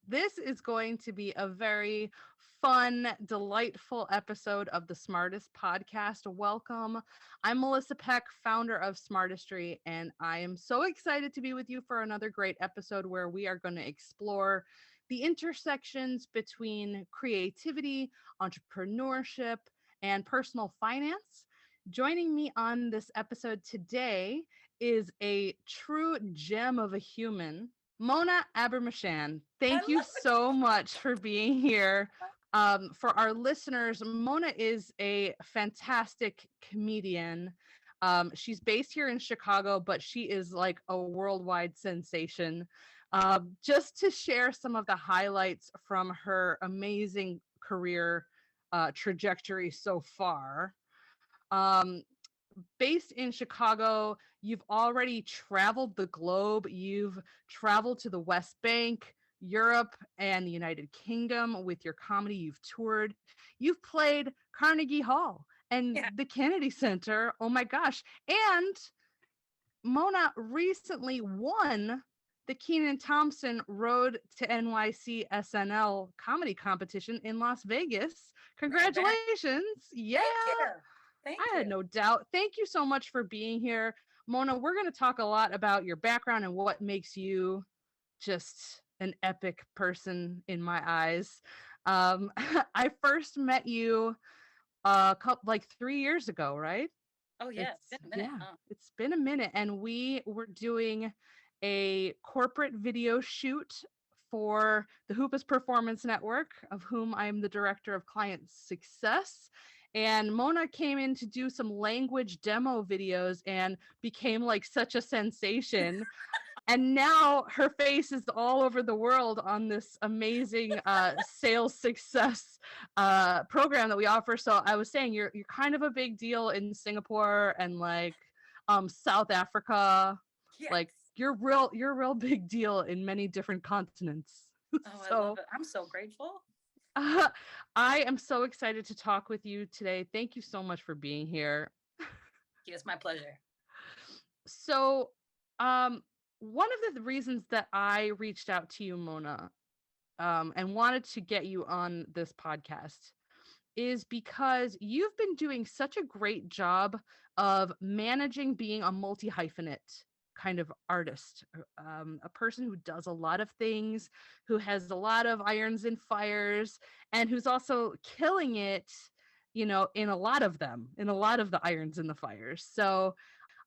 This is going to be a very fun, delightful episode of the Smartist podcast. Welcome. I'm Melissa Peck, founder of Smartistry, and I am so excited to be with you for another great episode where we are going to explore the intersections between creativity, entrepreneurship, and personal finance. Joining me on this episode today is a true gem of a human, Mona Aburmishan. I Thank you love so much for being here. For our listeners, Mona is a fantastic comedian. She's based here in Chicago, but she is like a worldwide sensation. Just to share some of the highlights from her amazing career trajectory so far. Um, Based in Chicago, you've already traveled the globe. You've traveled to the West Bank, Europe, and the United Kingdom with your comedy. You've toured. You've played Carnegie Hall and Yeah. the Kennedy Center. Oh my gosh. And Mona recently won the Kenan Thompson Road to NYC SNL comedy competition in Las Vegas. Right back. Congratulations. Yeah. Thank you. Thank I you. had no doubt. Thank you so much for being here. Mona, we're going to talk a lot about your background and what makes you just an epic person in my eyes. I first met you like 3 years ago, right? Oh yeah, It's it's been a minute, yeah, huh? it's been a minute, and we were doing a corporate video shoot for the Hoopus Performance Network, of whom I'm the director of client success. And Mona came in to do some language demo videos and became like such a sensation. And now her face is all over the world on this amazing sales success program that we offer. So I was saying you're kind of a big deal in Singapore and like South Africa. Yes. Like you're a real big deal in many different continents. Oh, I love So it. I'm so grateful. uh, I am so excited to talk with you today. Thank you so much for being here. It's my pleasure. So, um, one of the reasons that I reached out to you, Mona, and wanted to get you on this podcast is because you've been doing such a great job of managing being a multi hyphenate kind of artist, a person who does a lot of things, who has a lot of irons and fires, and who's also killing it, in a lot of them, in a lot of the irons and the fires. So,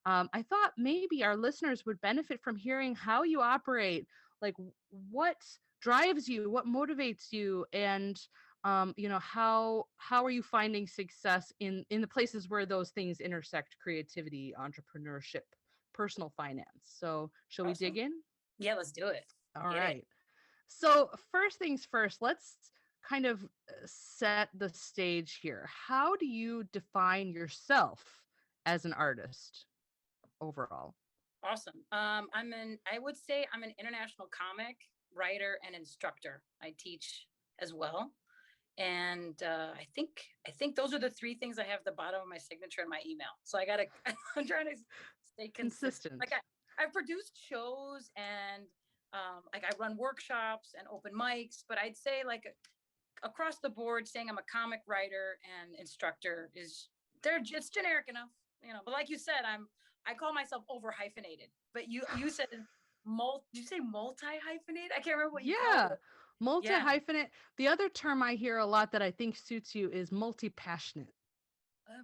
I thought maybe our listeners would benefit from hearing how you operate, like what drives you, what motivates you, and how are you finding success in the places where those things intersect: creativity, entrepreneurship, personal finance. So, shall we dig Awesome. in? Yeah, let's do it. All Get it. right. So, first things first, let's kind of set the stage here. How do you define yourself as an artist overall? Awesome. I would say I'm an international comic, writer, and instructor. I teach as well. And I think those are the three things I have at the bottom of my signature in my email. So I gotta I'm trying to stay consistent. Consistent. Like I've produced shows and like I run workshops and open mics, but I'd say like across the board, saying I'm a comic writer and instructor is they're just generic enough, you know. But like you said, I call myself over hyphenated. But you said did you say multi hyphenated? I can't remember what you called Yeah. it. Multi Yeah. hyphenate. The other term I hear a lot that I think suits you is multi-passionate.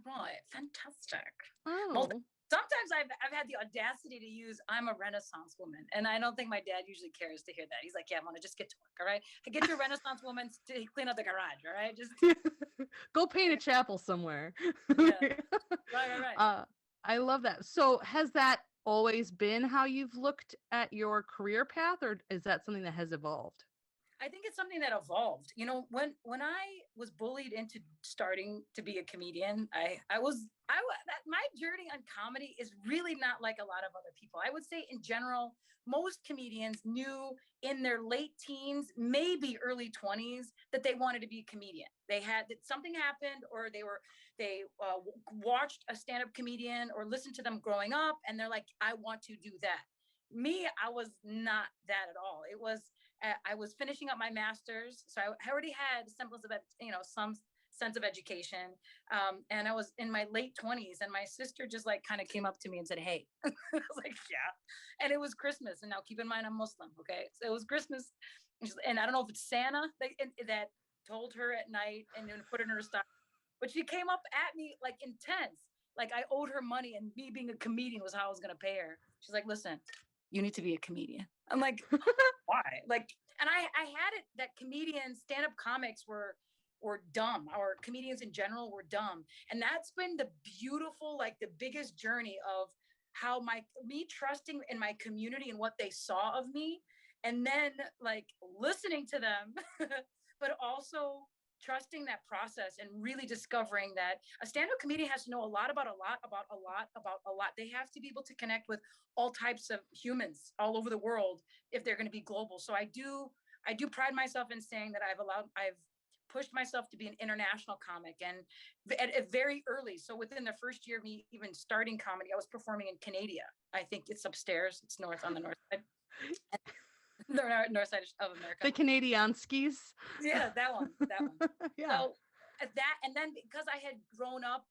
Right. Fantastic. Multi- Oh. Sometimes I've had the audacity to use I'm a Renaissance woman. And I don't think my dad usually cares to hear that. He's like, yeah, I want to just get to work. All right. Get your Renaissance woman to clean up the garage. All right. Just Go paint a chapel somewhere. yeah. Right. uh, I love that. So, has that always been how you've looked at your career path, or is that something that has evolved? I think it's something that evolved. You know, when I was bullied into starting to be a comedian, that my journey on comedy is really not like a lot of other people. I would say in general, most comedians knew in their late teens, maybe early 20s, that they wanted to be a comedian. They had that something happened, or they watched a stand-up comedian or listened to them growing up, and they're like, I want to do that. Me, I was not that at all. It was I was finishing up my master's, so I already had semblance of, some sense of education. And I was in my late 20s, and my sister just like kind of came up to me and said, "Hey," I was like, "Yeah." And it was Christmas. And now keep in mind, I'm Muslim. Okay. So it was Christmas. And I don't know if it's Santa that told her at night and then put it in her stocking, but she came up at me like intense. Like I owed her money, and me being a comedian was how I was going to pay her. She's like, "Listen, you need to be a comedian." I'm like, "Why?" Like, and I had it that comedians, stand-up comics were dumb, or comedians in general were dumb. And that's been the beautiful, like the biggest journey of how me trusting in my community and what they saw of me, and then like listening to them, but also trusting that process and really discovering that a stand-up comedian has to know a lot about a lot about a lot about a lot. They have to be able to connect with all types of humans all over the world if they're going to be global. So I do pride myself in saying that I've pushed myself to be an international comic, and at very early. So within the first year of me even starting comedy, I was performing in Canada. I think it's upstairs. It's north, on the north side. The north side of America. The Canadian skis. Yeah, that one. Yeah. So that, and then because I had grown up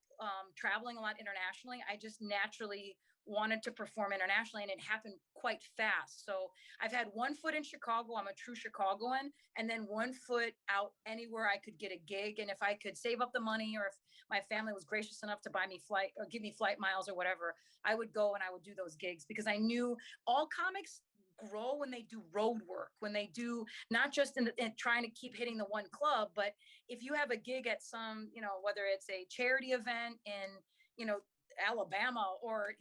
traveling a lot internationally, I just naturally wanted to perform internationally, and it happened quite fast. So I've had one foot in Chicago. I'm a true Chicagoan, and then one foot out anywhere I could get a gig. And if I could save up the money, or if my family was gracious enough to buy me flight or give me flight miles or whatever, I would go and I would do those gigs, because I knew all comics grow when they do road work, when they do not just in trying to keep hitting the one club, but if you have a gig at some, whether it's a charity event in, Alabama, or,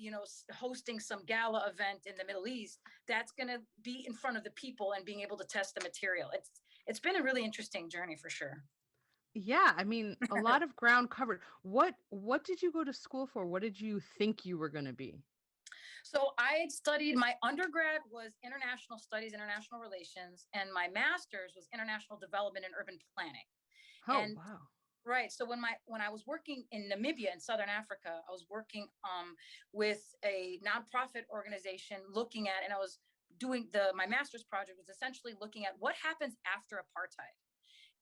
hosting some gala event in the Middle East, that's going to be in front of the people and being able to test the material. It's been a really interesting journey for sure. Yeah, I mean, a lot of ground covered. What did you go to school for? What did you think you were going to be? So I had studied, my undergrad was international studies, international relations, and my master's was international development and urban planning. Oh, And wow. right. So when I was working in Namibia in Southern Africa, I was working with a nonprofit organization looking at, and I was doing my master's project was essentially looking at what happens after apartheid.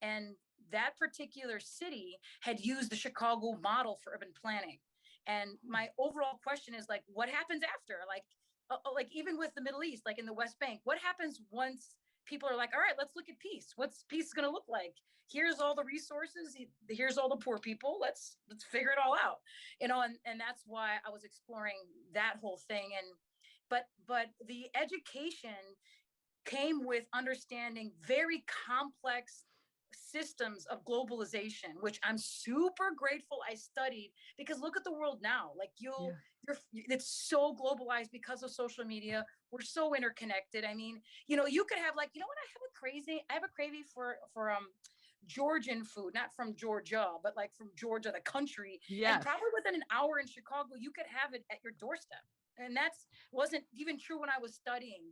And that particular city had used the Chicago model for urban planning. And my overall question is like, what happens after? Like even with the Middle East, like in the West Bank, what happens once people are like, all right, let's look at peace. What's peace going to look like? Here's all the resources. Here's all the poor people. Let's figure it all out. And that's why I was exploring that whole thing. And but the education came with understanding very complex systems of globalization, which I'm super grateful I studied, because look at the world now. Like it's so globalized because of social media. We're so interconnected. I mean, you could have, like, what, I have a craving for Georgian food, not from Georgia, but like from Georgia, the country. Yes. And probably within an hour in Chicago, you could have it at your doorstep. And that's wasn't even true when I was studying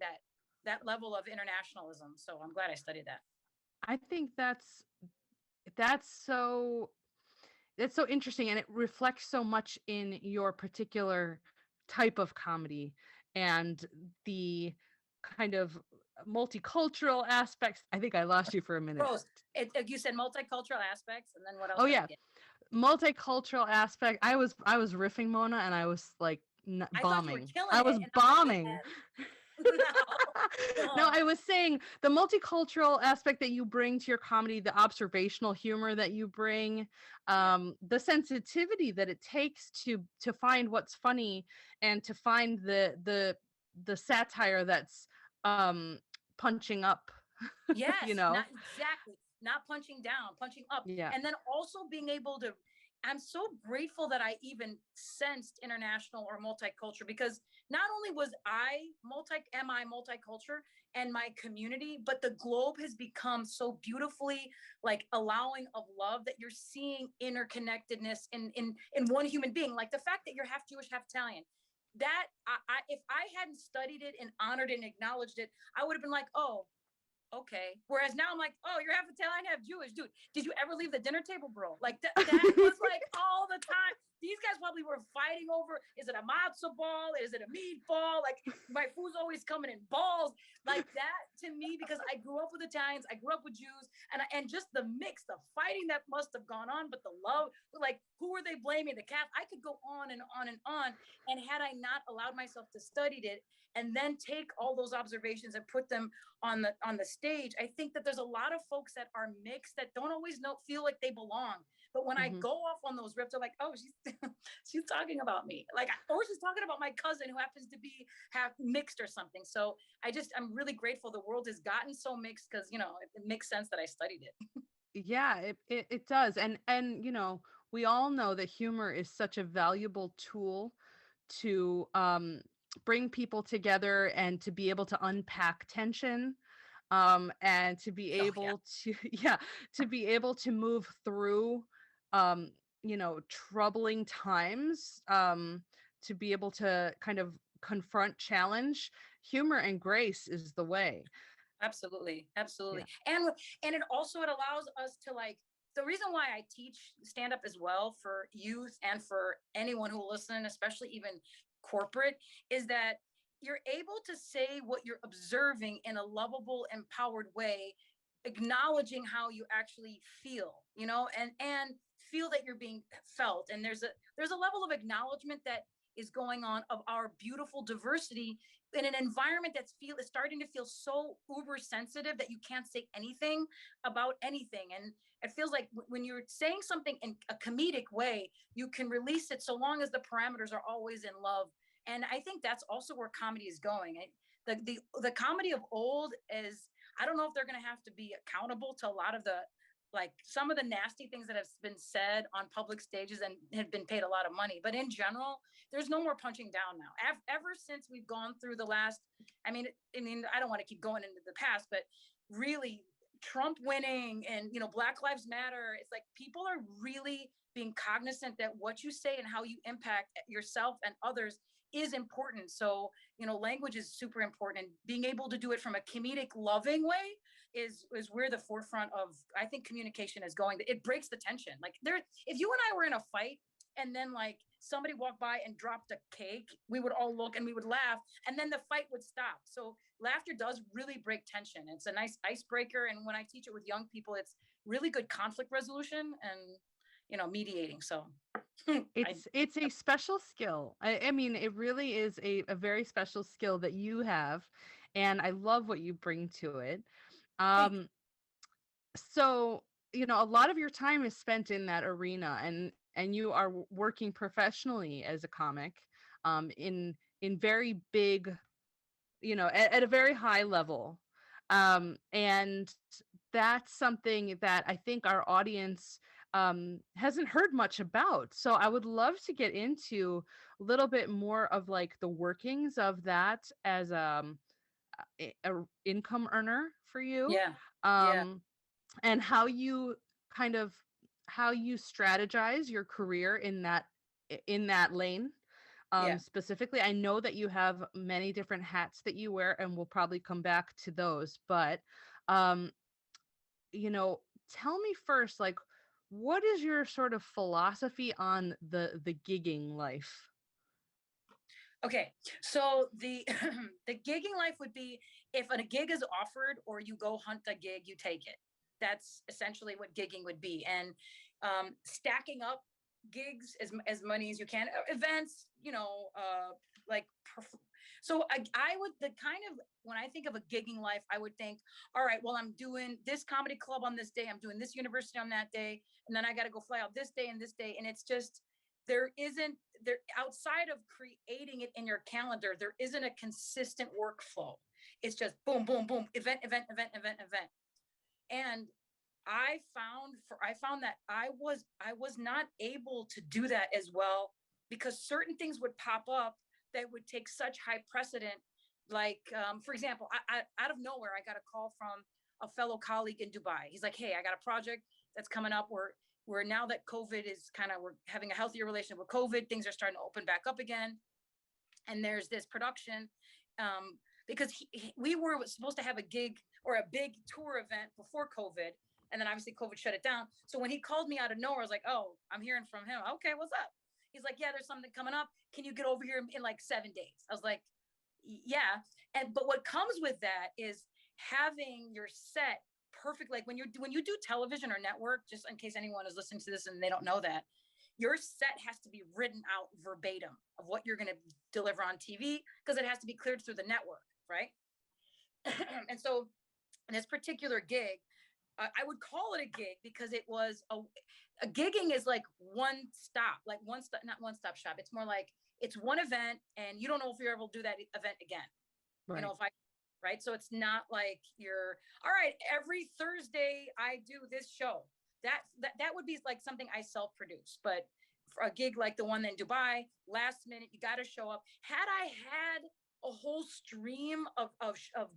that level of internationalism. So I'm glad I studied that. I think that's so interesting, and it reflects so much in your particular type of comedy and the kind of multicultural aspects. I think I lost you for a minute. Rose, you said multicultural aspects, and then what else? Oh yeah, multicultural aspect. I was riffing, Mona, and I was like bombing. I was bombing. No, I was saying the multicultural aspect that you bring to your comedy, the observational humor that you bring, the sensitivity that it takes to find what's funny and to find the satire that's punching up. Yes, Not exactly. Not punching down, punching up. Yeah. And then also being able to, I'm so grateful that I even sensed international or multicultural, because not only am I multicultural and my community, but the globe has become so beautifully like allowing of love, that you're seeing interconnectedness in one human being. Like the fact that you're half Jewish, half Italian, that if I hadn't studied it and honored it and acknowledged it, I would have been like, oh, okay. Whereas now I'm like, oh, you're half Italian, half Jewish. Dude, did you ever leave the dinner table, bro? Like that was like all the time. these guys probably were fighting over, is it a matzo ball? Is it a meatball? Like my food's always coming in balls like that to me, because I grew up with Italians, I grew up with Jews, and just the mix, the fighting that must have gone on, but the love, like who were they blaming? The cat? I could go on and on and on. And had I not allowed myself to study it and then take all those observations and put them on the stage, I think that there's a lot of folks that are mixed that don't always feel like they belong. But when I go off on those rips, they're like, oh, she's talking about me, like, or she's talking about my cousin who happens to be half mixed or something. So I'm really grateful the world has gotten so mixed, because it makes sense that I studied it. Yeah, it does. And we all know that humor is such a valuable tool to bring people together and to be able to unpack tension, and to be Oh yeah, able to yeah, to be able to move through um troubling times, to be able to kind of confront challenge. Humor and grace is the way. absolutely, Yeah. absolutely. And it allows us to, like, the reason why I teach stand up as well for youth and for anyone who will listen, especially even corporate, is that you're able to say what you're observing in a lovable, empowered way, acknowledging how you actually feel, and feel that you're being felt. And there's a level of acknowledgement that is going on of our beautiful diversity in an environment is starting to feel so uber sensitive that you can't say anything about anything. And it feels like when you're saying something in a comedic way, you can release it so long as the parameters are always in love. And I think that's also where comedy is going. The comedy of old is, I don't know if they're going to have to be accountable to a lot of some of the nasty things that have been said on public stages and have been paid a lot of money. But in general, there's no more punching down now. Ever since we've gone through the last, I don't want to keep going into the past, but really Trump winning and, Black Lives Matter, it's like people are really being cognizant that what you say and how you impact yourself and others is important. So, language is super important, and being able to do it from a comedic, loving way is where the forefront of, I think, communication is going. It breaks the tension. Like, if you and I were in a fight and then like somebody walked by and dropped a cake, we would all look and we would laugh, and then the fight would stop. So laughter does really break tension. It's a nice icebreaker. And when I teach it with young people, it's really good conflict resolution and, mediating. So It's a special skill. I mean, it really is a very special skill that you have, and I love what you bring to it. thank Um, so, a lot of your time is spent in that arena, and you are working professionally as a comic, in very big, at a very high level. And that's something that I think our audience hasn't heard much about. So I would love to get into a little bit more of like the workings of that as a income earner for you. Yeah, yeah, Um, and kind of how you strategize your career in that lane. yeah. Specifically, I know that you have many different hats that you wear, and we'll probably come back to those, but um you know tell me first, like, what is your sort of philosophy on the gigging life? Okay, so the the gigging life would be, if a gig is offered or you go hunt a gig, you take it. That's essentially what gigging would be. And stacking up gigs as many as you can, events, like so I would, the kind of, when I think of a gigging life, I would think, all right, well, I'm doing this comedy club on this day, I'm doing this university on that day, and then I got to go fly out this day and this day, and it's just, there isn't, there, outside of creating it in your calendar, there isn't a consistent workflow. It's just boom, boom, boom, event, event, event, event, event. And I found that I was not able to do that as well, because certain things would pop up that would take such high precedent. Like, for example, out of nowhere, I got a call from a fellow colleague in Dubai. He's like, "Hey, I got a project that's coming up where now that COVID is kind of, we're having a healthier relationship with COVID, things are starting to open back up again, and there's this production." Because we were supposed to have a gig or a big tour event before COVID, and then obviously COVID shut it down. So when he called me out of nowhere, I was like, "Oh, I'm hearing from him. Okay, what's up?" He's like, yeah, there's something coming up. Can you get over here in like 7 days? I was like, yeah. But what comes with that is having your set perfect. Like when you do television or network, just in case anyone is listening to this and they don't know that, your set has to be written out verbatim of what you're going to deliver on TV, because it has to be cleared through the network, right? And so this particular gig, I would call it a gig because it was a gigging is like not one stop shop. It's more like it's one event and you don't know if you're able to do that event again. Right. If I, right. So it's not like you're, all right, every Thursday I do this show. That would be like something I self-produce. But for a gig like the one in Dubai, last minute, you got to show up. Had I had a whole stream of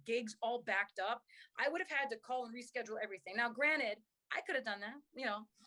gigs all backed up, I would have had to call and reschedule everything. Now, granted, I could have done that,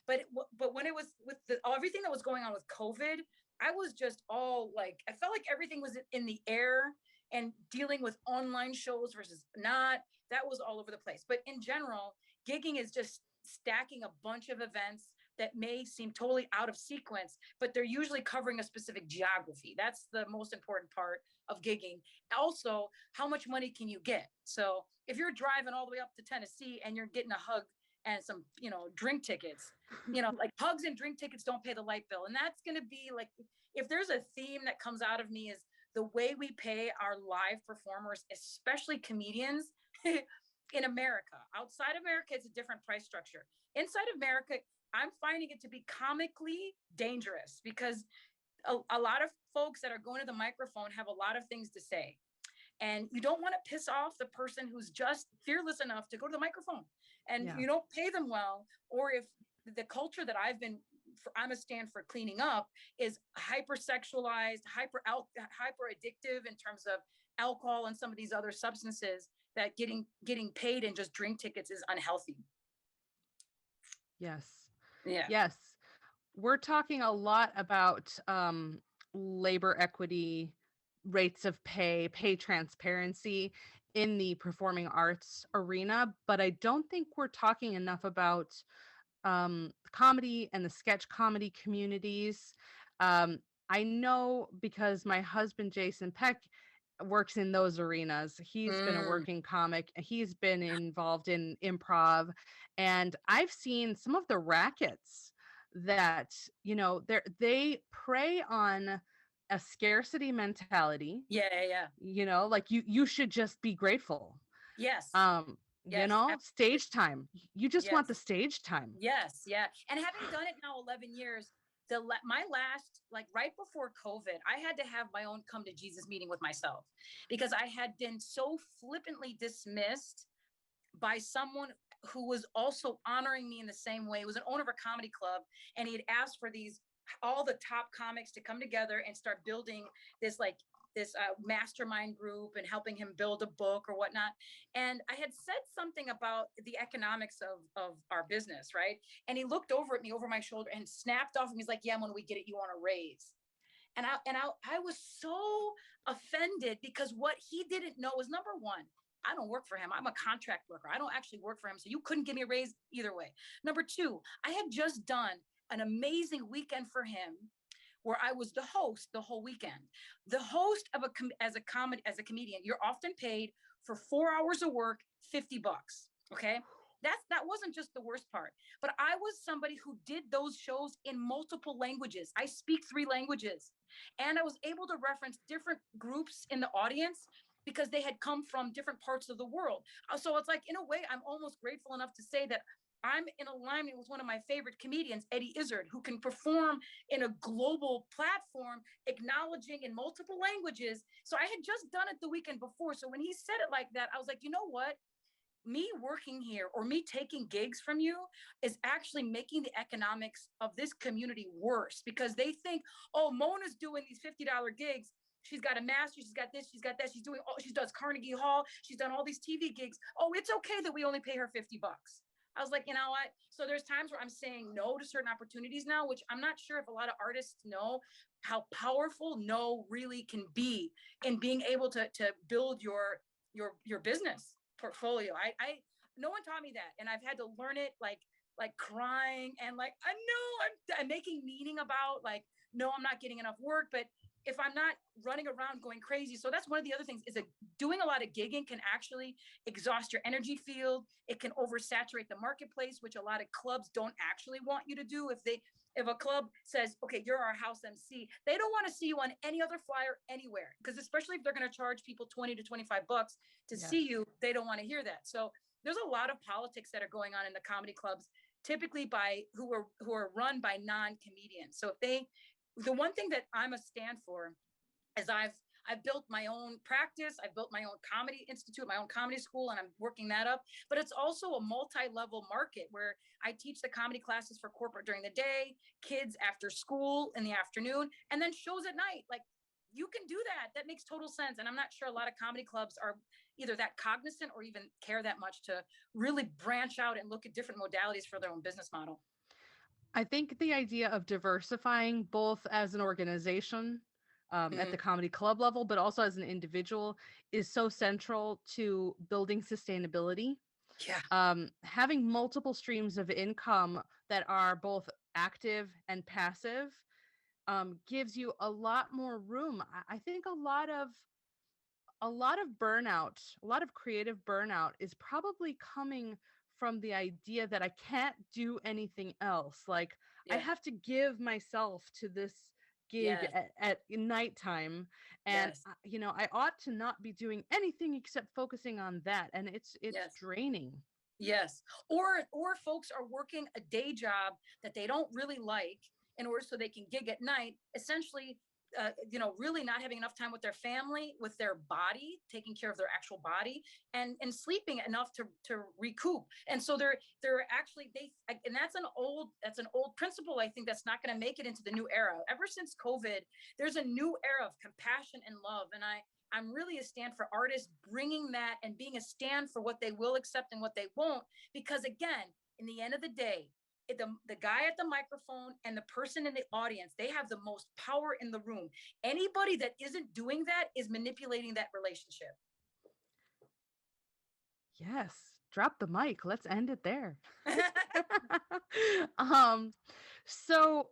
but when it was with everything that was going on with COVID, I was just all like, I felt like everything was in the air, and dealing with online shows versus not, that was all over the place. But in general, gigging is just stacking a bunch of events that may seem totally out of sequence, but they're usually covering a specific geography. That's the most important part of gigging. Also, how much money can you get? So if you're driving all the way up to Tennessee and you're getting a hug and some, drink tickets, like hugs and drink tickets don't pay the light bill. And that's going to be like, if there's a theme that comes out of me, is the way we pay our live performers, especially comedians in America. Outside America, it's a different price structure. Inside America, I'm finding it to be comically dangerous, because a lot of folks that are going to the microphone have a lot of things to say. And you don't want to piss off the person who's just fearless enough to go to the microphone, and you don't pay them well. Or if the culture that I'm a stand for cleaning up is hypersexualized, hyper addictive in terms of alcohol and some of these other substances, that getting paid in just drink tickets is unhealthy. Yes. Yeah. Yes. We're talking a lot about labor equity, rates of pay transparency in the performing arts arena, but I don't think we're talking enough about comedy and the sketch comedy communities. I know because my husband, Jason Peck, works in those arenas. He's been a working comic. He's been involved in improv, and I've seen some of the rackets that, they prey on a scarcity mentality. Yeah. Like you should just be grateful. Yes. Yes, stage time. You just want the stage time. Yes. Yeah. And having done it now 11 years, my last, like right before COVID, I had to have my own come to Jesus meeting with myself, because I had been so flippantly dismissed by someone who was also honoring me in the same way. It was an owner of a comedy club, and he had asked for all the top comics to come together and start building this mastermind group and helping him build a book or whatnot. And I had said something about the economics of our business, right? And he looked over at me over my shoulder and snapped off, and he's like, yeah, when we get it, you want to raise. And I was so offended, because what he didn't know was, number one, I don't work for him. I'm a contract worker. I don't actually work for him. So you couldn't give me a raise either way. Number two, I had just done an amazing weekend for him, where I was the host the whole weekend. The host as a comedian, you're often paid for 4 hours of work, $50. Okay. That wasn't just the worst part, but I was somebody who did those shows in multiple languages. I speak 3 languages, and I was able to reference different groups in the audience, because they had come from different parts of the world. So it's like, in a way, I'm almost grateful enough to say that I'm in alignment with one of my favorite comedians, Eddie Izzard, who can perform in a global platform, acknowledging in multiple languages. So I had just done it the weekend before. So when he said it like that, I was like, you know what? Me working here or me taking gigs from you is actually making the economics of this community worse, because they think, oh, Mona's doing these $50 gigs. She's got a master. She's got this. She's got that. She does Carnegie Hall. She's done all these TV gigs. Oh, it's okay that we only pay her $50. I was like, you know what? So there's times where I'm saying no to certain opportunities now, which I'm not sure if a lot of artists know how powerful no really can be in being able to build your business portfolio. No one taught me that, and I've had to learn it like like crying and like, I know I'm making meaning about like, no, I'm not getting enough work, but if I'm not running around going crazy. So that's one of the other things is that doing a lot of gigging can actually exhaust your energy field. It can oversaturate the marketplace, which a lot of clubs don't actually want you to do. If a club says, okay, you're our house MC, they don't want to see you on any other flyer anywhere. Because especially if they're going to charge people 20 to 25 bucks to Yes. see you, they don't want to hear that. So there's a lot of politics that are going on in the comedy clubs, typically by who are run by non-comedians. So if they, the one thing that I'm a stand for is I've built my own practice. I've built my own comedy institute, my own comedy school, and I'm working that up. But it's also a multi-level market where I teach the comedy classes for corporate during the day, kids after school in the afternoon, and then shows at night. Like you can do that. That makes total sense. And I'm not sure a lot of comedy clubs are either that cognizant or even care that much to really branch out and look at different modalities for their own business model. I think the idea of diversifying both as an organization at the comedy club level, but also as an individual is so central to building sustainability. Yeah. Having multiple streams of income that are both active and passive gives you a lot more room. I think a lot of burnout, a lot of creative burnout is probably coming from the idea that I can't do anything else. Like I Yeah. have to give myself to this gig Yes. at nighttime, and Yes. I ought to not be doing anything except focusing on that, and it's Yes. draining. Yes. Or folks are working a day job that they don't really like in order so they can gig at night, essentially really not having enough time with their family, with their body, taking care of their actual body, and sleeping enough to recoup. And so they're actually they and that's an old principle. I think that's not going to make it into the new era. Ever since COVID, there's a new era of compassion and love, and I'm really a stand for artists bringing that and being a stand for what they will accept and what they won't. Because again, in the end of the day, the guy at the microphone and the person in the audience, they have the most power in the room. Anybody that isn't doing that is manipulating that relationship. Yes, drop the mic. Let's end it there. um, so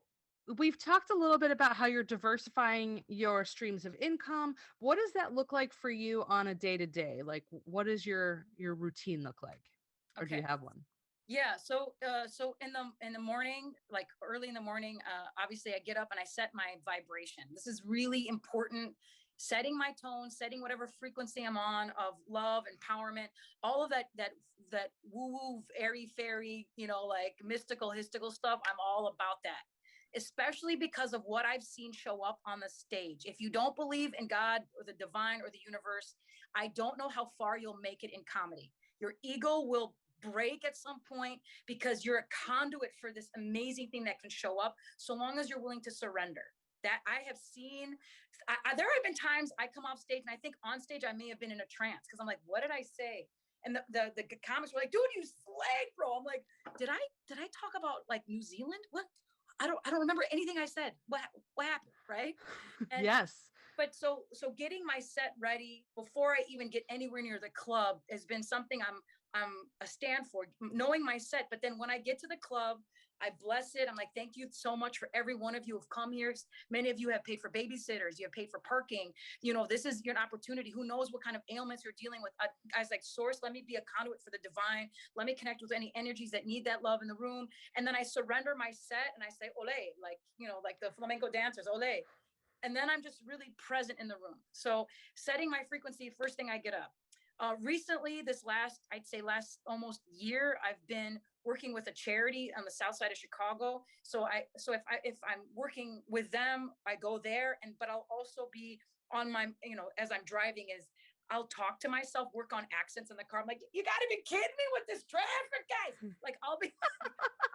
we've talked a little bit about how you're diversifying your streams of income. What does that look like for you on a day to day? Like, what does your routine look like, or do you Okay. have one? Yeah. So in the morning, like early in the morning, obviously I get up and I set my vibration. This is really important. Setting my tone, setting whatever frequency I'm on of love, empowerment, all of that woo woo, airy fairy, like mystical, hystical stuff. I'm all about that, especially because of what I've seen show up on the stage. If you don't believe in God or the divine or the universe, I don't know how far you'll make it in comedy. Your ego will break at some point because you're a conduit for this amazing thing that can show up so long as you're willing to surrender. That I have seen. There have been times I come off stage and I think on stage I may have been in a trance because I'm like, what did I say? And the comics were like, dude, you slayed, bro. I'm like, did I talk about like New Zealand? What? I don't remember anything I said. What happened? Right. And Yes. but so getting my set ready before I even get anywhere near the club has been something I'm a stand for, knowing my set. But then when I get to the club, I bless it. I'm like, thank you so much for every one of you who've come here. Many of you have paid for babysitters. You have paid for parking. This is your opportunity. Who knows what kind of ailments you're dealing with? I was like, source, let me be a conduit for the divine. Let me connect with any energies that need that love in the room. And then I surrender my set and I say, ole, like the flamenco dancers, ole. And then I'm just really present in the room. So setting my frequency, first thing I get up. Recently, I'd say last almost year, I've been working with a charity on the south side of Chicago. So if I'm working with them, I go there, but I'll also be on my, as I'm driving I'll talk to myself, work on accents in the car. I'm like, you gotta be kidding me with this traffic, guys. Like I'll be,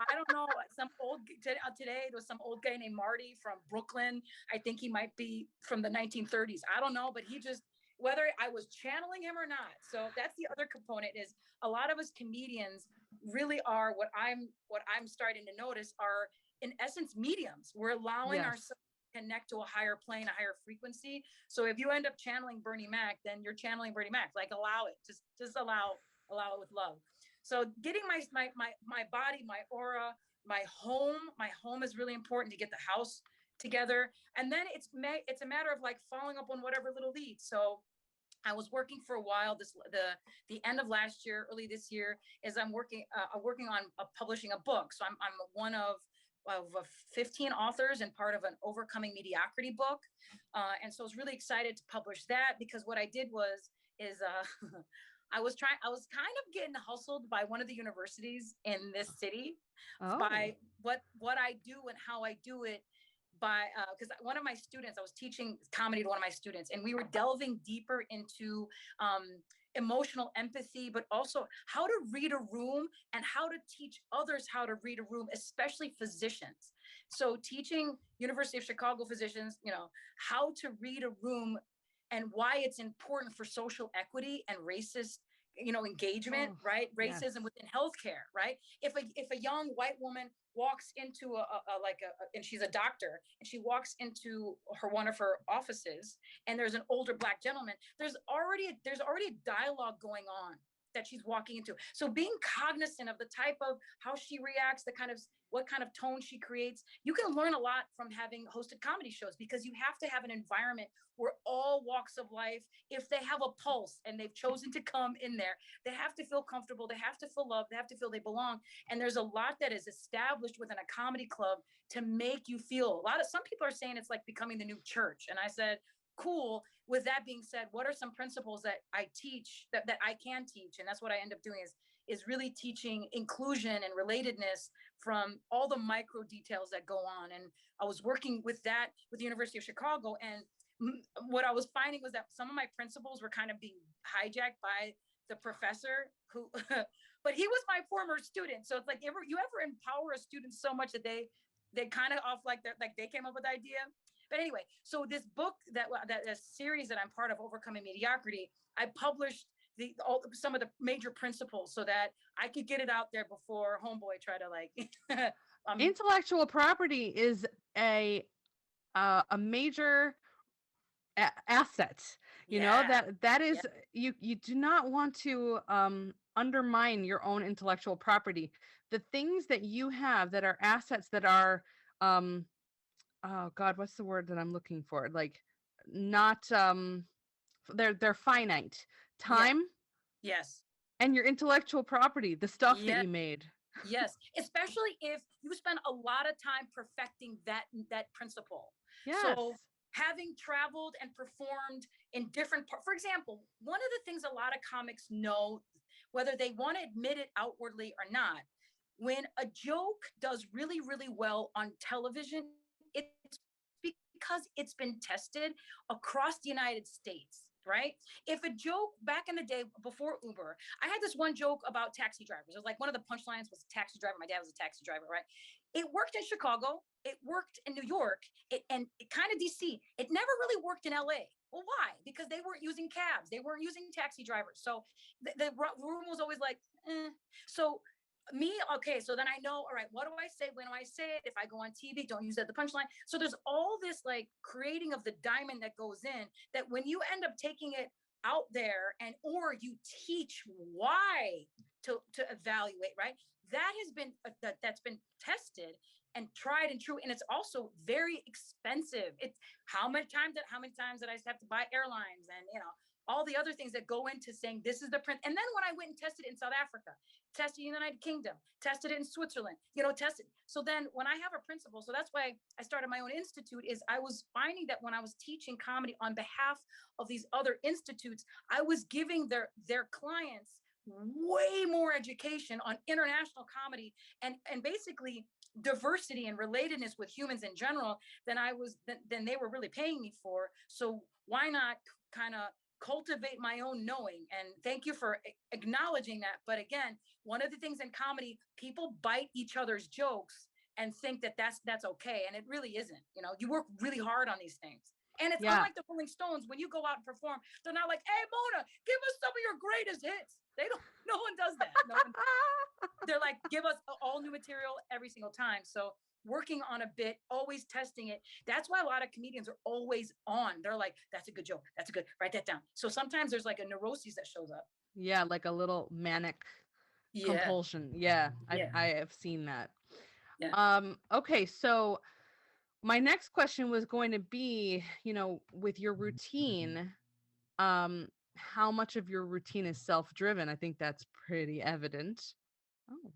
I don't know, today there was some old guy named Marty from Brooklyn. I think he might be from the 1930s. I don't know, but he just, whether I was channeling him or not. So that's the other component is a lot of us comedians really are what I'm starting to notice are in essence mediums. We're allowing Yes. ourselves to connect to a higher plane, a higher frequency. So if you end up channeling Bernie Mac, then you're channeling Bernie Mac. Like allow it. Just allow it with love. So getting my body, my aura, my home is really important to get the house together. And then it's a matter of like following up on whatever little leads. So I was working for a while. The end of last year, early this year, is I'm working on publishing a book. So I'm one of 15 authors and part of an overcoming mediocrity book. And so I was really excited to publish that, because what I did I was kind of getting hustled by one of the universities in this city Oh. by what I do and how I do it, by because one of my students, I was teaching comedy to one of my students, and we were delving deeper into um, emotional empathy, but also how to read a room and how to teach others how to read a room, especially physicians. So teaching University of Chicago physicians, how to read a room and why it's important for social equity and racist engagement, Oh, right? yes. Racism within healthcare, right? If a young white woman walks into and she's a doctor, and she walks into one of her offices, and there's an older black gentleman, there's already a dialogue going on that she's walking into. So being cognizant of the type of how she reacts, the kind of what kind of tone she creates, you can learn a lot from having hosted comedy shows, because you have to have an environment where all walks of life, if they have a pulse and they've chosen to come in there, they have to feel comfortable, they have to feel loved, they have to feel they belong. And there's a lot that is established within a comedy club to make you feel some people are saying it's like becoming the new church. And I said, cool. With that being said, what are some principles that I teach that I can teach? And that's what I end up doing is really teaching inclusion and relatedness from all the micro details that go on. And I was working with that with the University of Chicago. And what I was finding was that some of my principles were kind of being hijacked by the professor who, but he was my former student. So it's like, you ever empower a student so much that they kind of off like they came up with the idea. But anyway, so this book that a series that I'm part of, Overcoming Mediocrity, I published some of the major principles so that I could get it out there before homeboy try to like Intellectual property is a major asset. yeah. That Yeah. is, you do not want to undermine your own intellectual property. The things that you have that are assets that are um oh god, what's the word that I'm looking for? Like, not they're finite. Yeah. Time Yes. and your intellectual property, the stuff that Yeah. you made. Yes, especially if you spend a lot of time perfecting that principle. Yes. So having traveled and performed in different parts, for example, one of the things a lot of comics know, whether they want to admit it outwardly or not, when a joke does really, really well on television, it's because it's been tested across the United States, right? If a joke back in the day before Uber, I had this one joke about taxi drivers. It was like one of the punchlines was taxi driver. My dad was a taxi driver, right? It worked in Chicago. It worked in New York. And kind of DC. It never really worked in LA. Well, why? Because they weren't using cabs. They weren't using taxi drivers. So the room was always like, eh. So me, okay, so then I know, all right, what do I say? When do I say it? If I go on TV, don't use that the punchline. So there's all this like creating of the diamond that goes in, that when you end up taking it out there, and or you teach why to evaluate, right? That has been that's been tested and tried and true, and it's also very expensive. It's how many times did I have to buy airlines, and all the other things that go into saying this is the print. And then when I went and tested it in South Africa, tested in the United Kingdom, tested it in Switzerland, tested. So then when I have a principle, so that's why I started my own institute, is I was finding that when I was teaching comedy on behalf of these other institutes, I was giving their clients way more education on international comedy and basically diversity and relatedness with humans in general than they were really paying me for. So why not kind of cultivate my own knowing? And thank you for acknowledging that. But again, one of the things in comedy, people bite each other's jokes and think that that's okay, and it really isn't. You work really hard on these things. And it's Yeah. unlike the Rolling Stones. When you go out and perform, they're not like, hey, Mona, give us some of your greatest hits. They don't, no one does that. No one, they're like, give us all new material every single time. So working on a bit, always testing it. That's why a lot of comedians are always on. They're like, that's a good joke. That's a good, write that down. So sometimes there's like a neuroses that shows up. Yeah, like a little manic Yeah. compulsion. Yeah, Yeah. I have seen that. Yeah. Okay, so my next question was going to be, with your routine, um, how much of your routine is self-driven? I think that's pretty evident. Oh,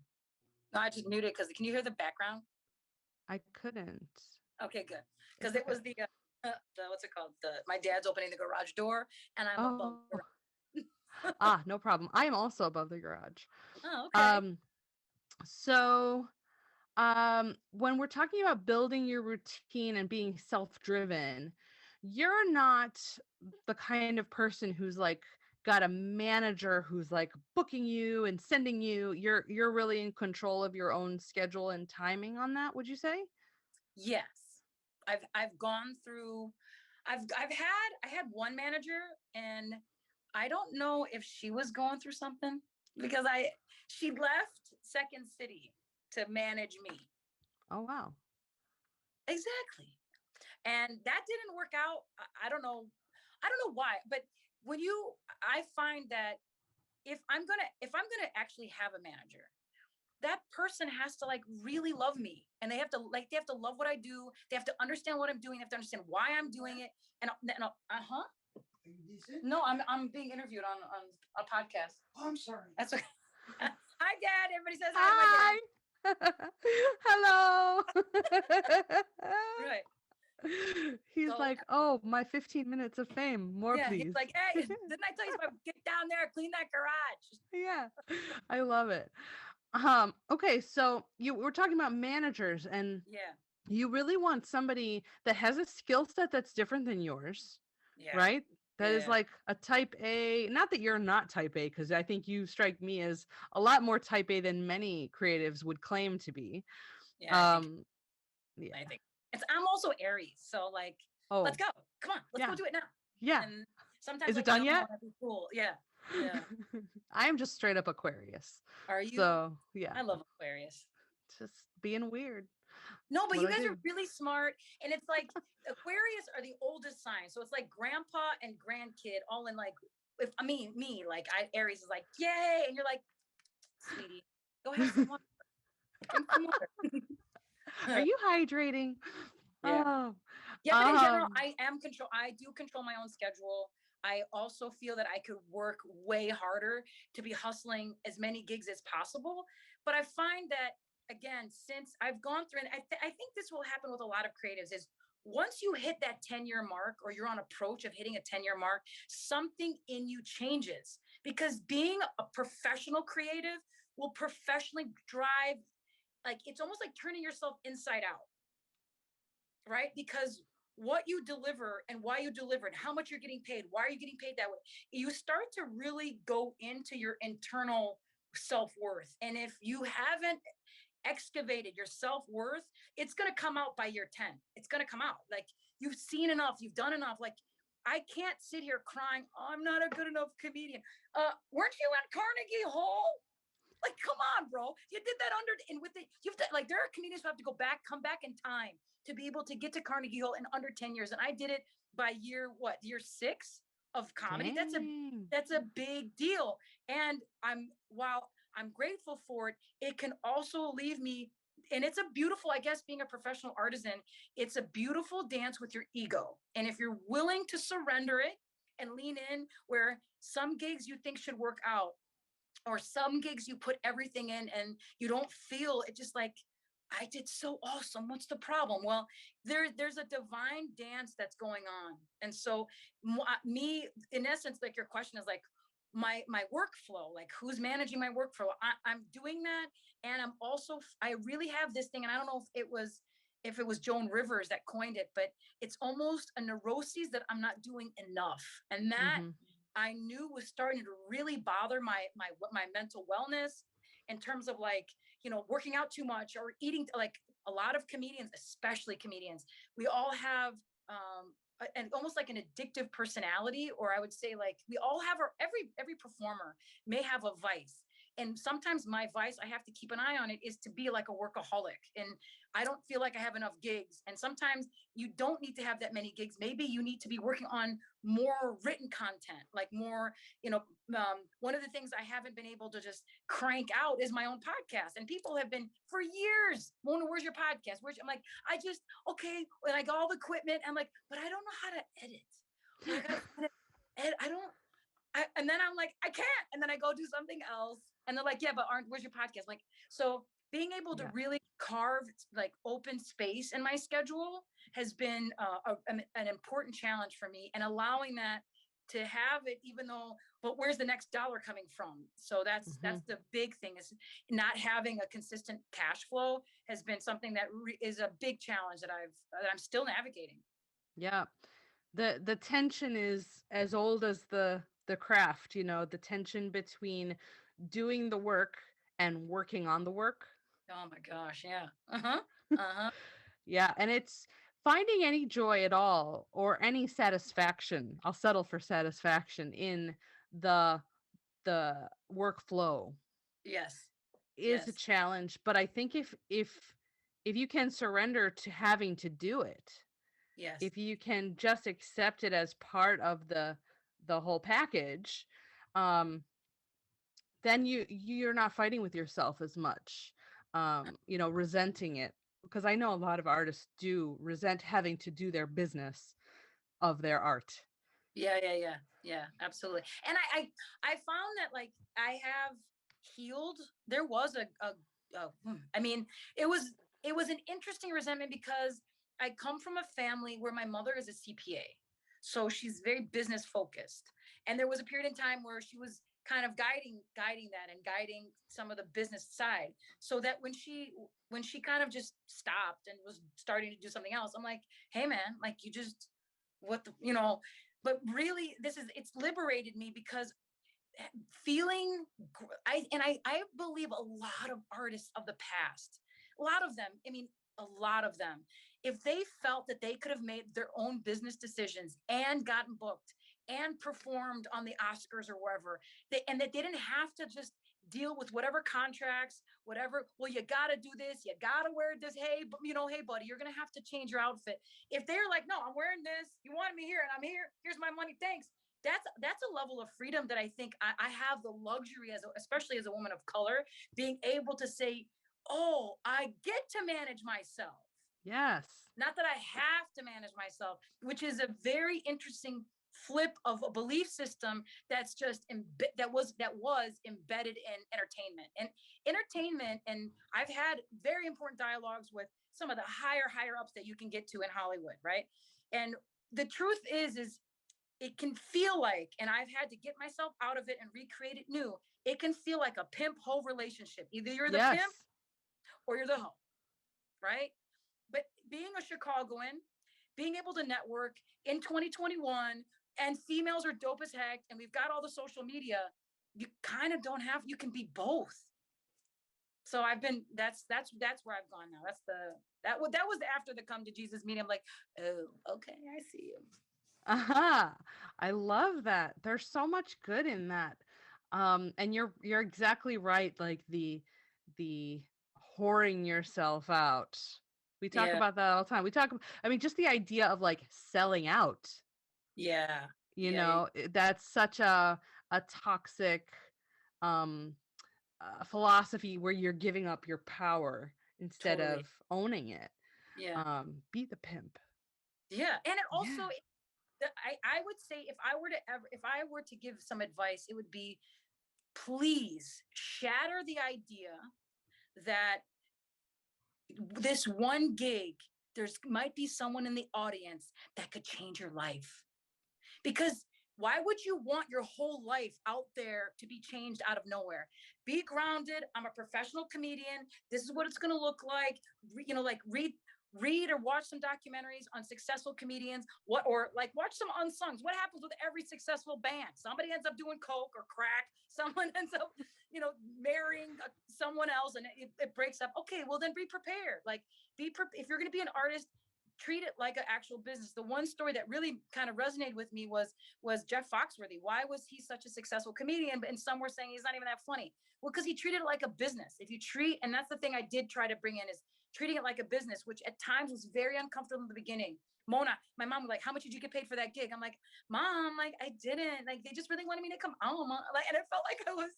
No, I just muted because can you hear the background? I couldn't. Okay, good. It's Because it okay. was the what's it called? My dad's opening the garage door, and I'm above Oh, the garage. no problem. I am also above the garage. Oh, okay. Um, so when we're talking about building your routine and being self-driven, you're not the kind of person who's like got a manager who's like booking you and sending you. You're really in control of your own schedule and timing on that, would you say? Yes, I've gone through. I had one manager, and I don't know if she was going through something because she left Second City to manage me. Oh wow. Exactly. And that didn't work out. I don't know. I don't know why, but I find that if I'm gonna actually have a manager, that person has to like really love me, and they have to love what I do. They have to understand what I'm doing. They have to understand why I'm doing it. And uh-huh. No, I'm being interviewed on a podcast. Oh, I'm sorry. That's okay. Hi, Dad. Everybody says hi to my dad. Hi. Hello. Right. He's So like, "Oh, my 15 minutes of fame. More, yeah, he's please." like, hey, didn't I tell you to get down there, clean that garage? Yeah. I love it. Okay, so you were talking about managers, and Yeah. you really want somebody that has a skill set that's different than yours, Yeah. right? That is Yeah. like a type A, not that you're not type A, because I think you strike me as a lot more type A than many creatives would claim to be. Yeah. Um, yeah. I think I'm also Aries, so like, let's Oh, go. Come on, let's go yeah. do it now. Yeah. And sometimes Is it like, done no, I yet? want to be cool. Yeah. Yeah. I am just straight up Aquarius. Are you? So, yeah, I love Aquarius. just being weird. No, It's but what you I guys are do. really smart. And it's like Aquarius are the oldest sign. So it's like grandpa and grandkid all in like, if I mean me, like Aries is like, yay. And you're like, sweetie, go have some water. Drink some Are water. you hydrating? Yeah. Oh, Yeah, but in general, um, I do control my own schedule. I also feel that I could work way harder to be hustling as many gigs as possible. But I find that again, since I've gone through, and I think this will happen with a lot of creatives, is once you hit that 10-year mark or you're on approach of hitting a 10-year mark, something in you changes because being a professional creative will professionally drive, like it's almost like turning yourself inside out, right? Because what you deliver and why you deliver and how much you're getting paid, why are you getting paid that way? You start to really go into your internal self-worth. And if you haven't excavated your self-worth, it's going to come out by year 10. It's going to come out. Like you've seen enough, you've done enough. Like I can't sit here crying, oh, I'm not a good enough comedian. Weren't you at Carnegie Hall? Like, come on, bro. You did that under and with it. You've done, like there are comedians who have to come back in time to be able to get to Carnegie Hall in under 10 years. And I did it by year 6 of comedy. dang. That's a big deal. And while I'm grateful for it, it can also leave me, and it's a beautiful, I guess, being a professional artisan, it's a beautiful dance with your ego. And if you're willing to surrender it and lean in, where some gigs you think should work out, or some gigs you put everything in and you don't feel it, just like I did so awesome, what's the problem? Well, there's a divine dance that's going on. And so me, in essence, like your question is like my workflow, like who's managing my workflow. I'm doing that. And I really have this thing, and I don't know if it was Joan Rivers that coined it, but it's almost a neuroses that I'm not doing enough. And that Mm-hmm. I knew was starting to really bother my mental wellness, in terms of like, working out too much or eating. Like a lot of comedians, especially comedians, we all have and almost like an addictive personality, or I would say like we all have every performer may have a vice. And sometimes my vice, I have to keep an eye on it, is to be like a workaholic. And I don't feel like I have enough gigs. And sometimes you don't need to have that many gigs. Maybe you need to be working on more written content, like more, one of the things I haven't been able to just crank out is my own podcast. And people have been for years, Mona, where's your podcast? I'm like, okay. And I got all the equipment. I'm like, but I don't know how to edit. Or I got to edit. And then I'm like, I can't. And then I go do something else. And they're like, yeah, but where's your podcast? Like, so being able to Yeah. really carve like open space in my schedule has been an important challenge for me, and allowing that to have it, even though, but where's the next dollar coming from? So that's the big thing, is not having a consistent cash flow has been something that is a big challenge that I'm still navigating. Yeah. The tension is as old as the craft, the tension between doing the work and working on the work. Oh my gosh, yeah. Uh-huh. Yeah, and it's finding any joy at all or any satisfaction. I'll settle for satisfaction in the the workflow Yes. is a Yes. challenge, but I think if you can surrender to having to do it, Yes. if you can just accept it as part of the whole package, um then you're not fighting with yourself as much, resenting it, because I know a lot of artists do resent having to do their business of their art. Yeah, absolutely. And I found that, like, I have healed. There was I mean, it was an interesting resentment, because I come from a family where my mother is a CPA. So she's very business focused. And there was a period in time where she was kind of guiding that and guiding some of the business side. So that when she kind of just stopped and was starting to do something else, I'm like, hey man, like, you just, what the, but really, it's liberated me, because feeling, I believe a lot of artists of the past, a lot of them, I mean, a lot of them, if they felt that they could have made their own business decisions and gotten booked and performed on the Oscars or wherever, and that they didn't have to just deal with whatever contracts, whatever, well, you got to do this, you got to wear this, hey, hey buddy, you're going to have to change your outfit. If they're like, no, I'm wearing this, you wanted me here and I'm here, here's my money, thanks. That's a level of freedom that I think I have the luxury, especially as a woman of color, being able to say, oh, I get to manage myself. Yes. Not that I have to manage myself, which is a very interesting flip of a belief system that's just that was embedded in entertainment. And I've had very important dialogues with some of the higher ups that you can get to in Hollywood, right? And the truth is it can feel like, and I've had to get myself out of it and recreate it new, it can feel like a pimp hoe relationship. Either you're the Yes. pimp or you're the hoe, right? But being a Chicagoan, being able to network in 2021, and females are dope as heck, and we've got all the social media, you kind of don't have, you can be both. So that's where I've gone now. That was after the come to Jesus meeting. I'm like, oh, okay, I see you. Aha. I love that. There's so much good in that. And you're exactly right, like the whoring yourself out. We talk Yeah, about that all the time. I mean, just the idea of like selling out, yeah, yeah, that's such a toxic um philosophy where you're giving up your power instead totally. of owning it. Yeah, Be the pimp. yeah, and it also, Yeah. I would say, if I were to give some advice, it would be, please shatter the idea that this one gig, there's might be someone in the audience that could change your life. Because why would you want your whole life out there to be changed out of nowhere? Be grounded. I'm a professional comedian. This is what it's going to look like. Like, read or watch some documentaries on successful comedians. Or like, watch some unsungs. What happens with every successful band? Somebody ends up doing coke or crack. Someone ends up, marrying someone else, and it breaks up. Okay, well then be prepared. Like, if you're going to be an artist, treat it like an actual business. The one story that really kind of resonated with me was Jeff Foxworthy. Why was he such a successful comedian? And some were saying he's not even that funny. Well, because he treated it like a business. If you treat, and that's the thing I did try to bring in, is treating it like a business, which at times was very uncomfortable in the beginning. Mona, my mom was like, "How much did you get paid for that gig?" I'm like, "Mom, like I didn't. Like they just really wanted me to come out." Like, and it felt like I was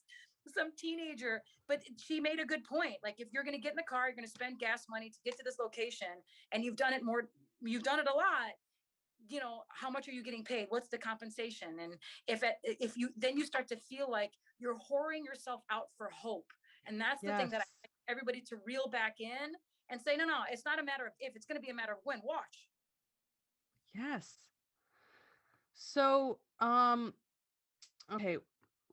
some teenager. But she made a good point. Like, if you're going to get in the car, you're going to spend gas money to get to this location, and you've done it a lot. How much are you getting paid? What's the compensation? And if you then you start to feel like you're whoring yourself out for hope. And that's the thing that I Yes. want everybody to reel back in and say, no, it's not a matter of if, it's going to be a matter of when. Watch. Yes. So, okay,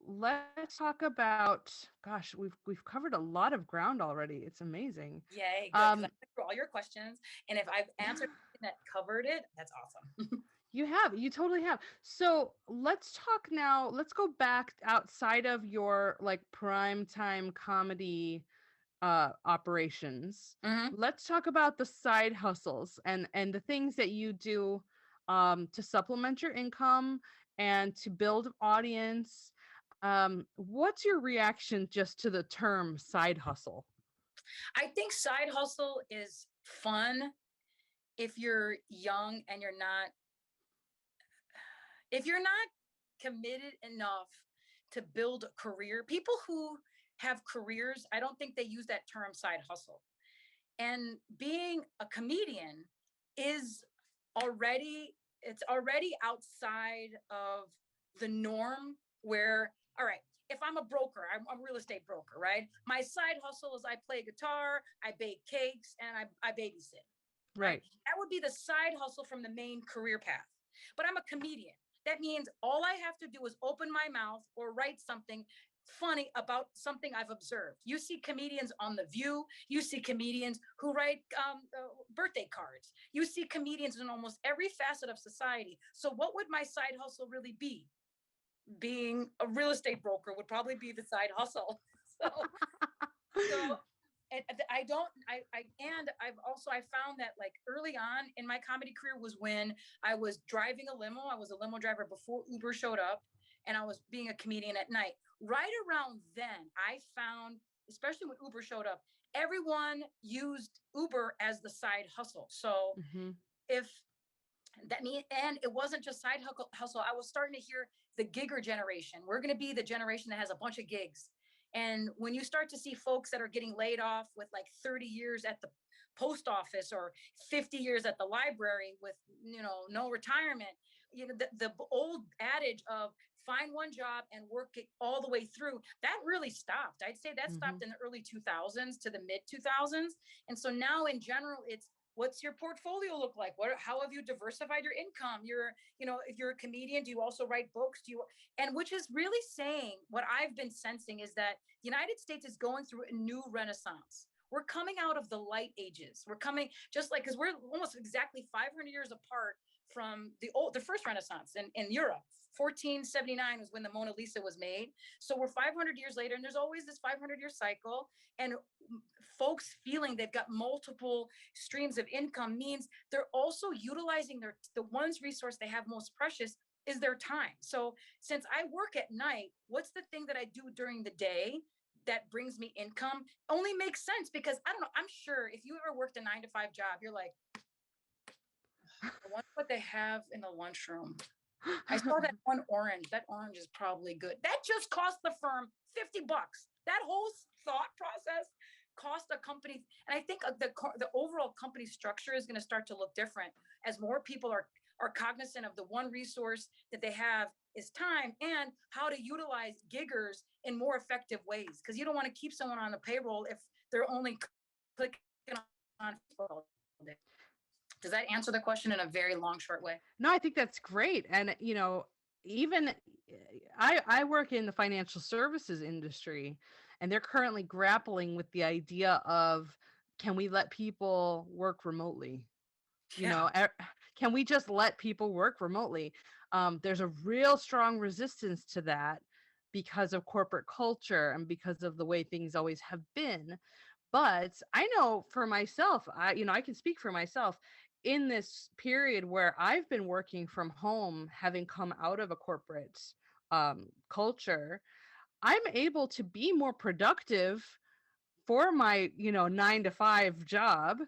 let's talk about, gosh, we've covered a lot of ground already. It's amazing. Yay, good. Because I Um, went through all your questions. And if I've answered that covered it, that's awesome. you totally have. So let's talk now. Let's go back outside of your like prime time comedy operations. Hmm. Let's talk about the side hustles and the things that you do to supplement your income and to build audience. What's your reaction just to the term side hustle? I think side hustle is fun if you're young and if you're not committed enough to build a career. People who have careers, I don't think they use that term side hustle. And being a comedian is already outside of the norm. Where, all right, if I'm a broker, I'm a real estate broker, right? My side hustle is I play guitar, I bake cakes, and I babysit, right? Right. That would be the side hustle from the main career path. But I'm a comedian. That means all I have to do is open my mouth or write something funny about something I've observed. You see comedians on The View. You see comedians who write birthday cards. You see comedians in almost every facet of society. So, what would my side hustle really be? Being a real estate broker would probably be the side hustle. So, so and I don't and I found that like early on in my comedy career was when I was driving a limo. I was a limo driver before Uber showed up, and I was being a comedian at night. Right around then, I found, especially when Uber showed up, everyone used Uber as the side hustle. So Hmm. if that mean and it wasn't just side hustle. I was starting to hear the gigger generation. We're going to be the generation that has a bunch of gigs. And when you start to see folks that are getting laid off with like 30 years at the post office or 50 years at the library with no retirement, the old adage of find one job and work it all the way through, that really stopped. I'd say that Hmm. stopped in the early 2000s to the mid 2000s. And so now in general, it's what's your portfolio look like? How have you diversified your income? If you're a comedian, do you also write books? And which is really saying, what I've been sensing is that the United States is going through a new renaissance. We're coming out of the light ages. We're coming just like, because we're almost exactly 500 years apart from the first renaissance in Europe. 1479 was when the Mona Lisa was made. So we're 500 years later, and there's always this 500-year cycle. And folks feeling they've got multiple streams of income means they're also utilizing the one's resource they have most precious is their time. So since I work at night, what's the thing that I do during the day that brings me income? Only makes sense because I don't know. I'm sure if you ever worked a 9 to 5 job, you're like, I wonder what they have in the lunchroom. I saw that one orange. That orange is probably good. That just cost the firm $50. That whole thought process cost a company. And I think the overall company structure is going to start to look different as more people are cognizant of the one resource that they have is time, and how to utilize giggers in more effective ways. Because you don't want to keep someone on the payroll if they're only clicking on Facebook all day. Does that answer the question in a very long, short way? No, I think that's great. And, even I work in the financial services industry, and they're currently grappling with the idea of, can we let people work remotely? You Yeah. know, can we just let people work remotely? There's a real strong resistance to that because of corporate culture and because of the way things always have been. But I know for myself, I can speak for myself. in this period where I've been working from home, having come out of a corporate culture, I'm able to be more productive for my 9 to 5 job,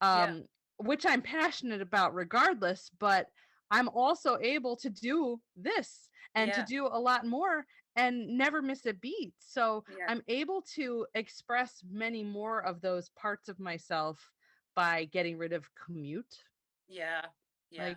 Yeah. um which I'm passionate about regardless, but I'm also able to do this and to Yeah. do a lot more and never miss a beat. So Yeah. I'm able to express many more of those parts of myself by getting rid of commute. Yeah. Yeah.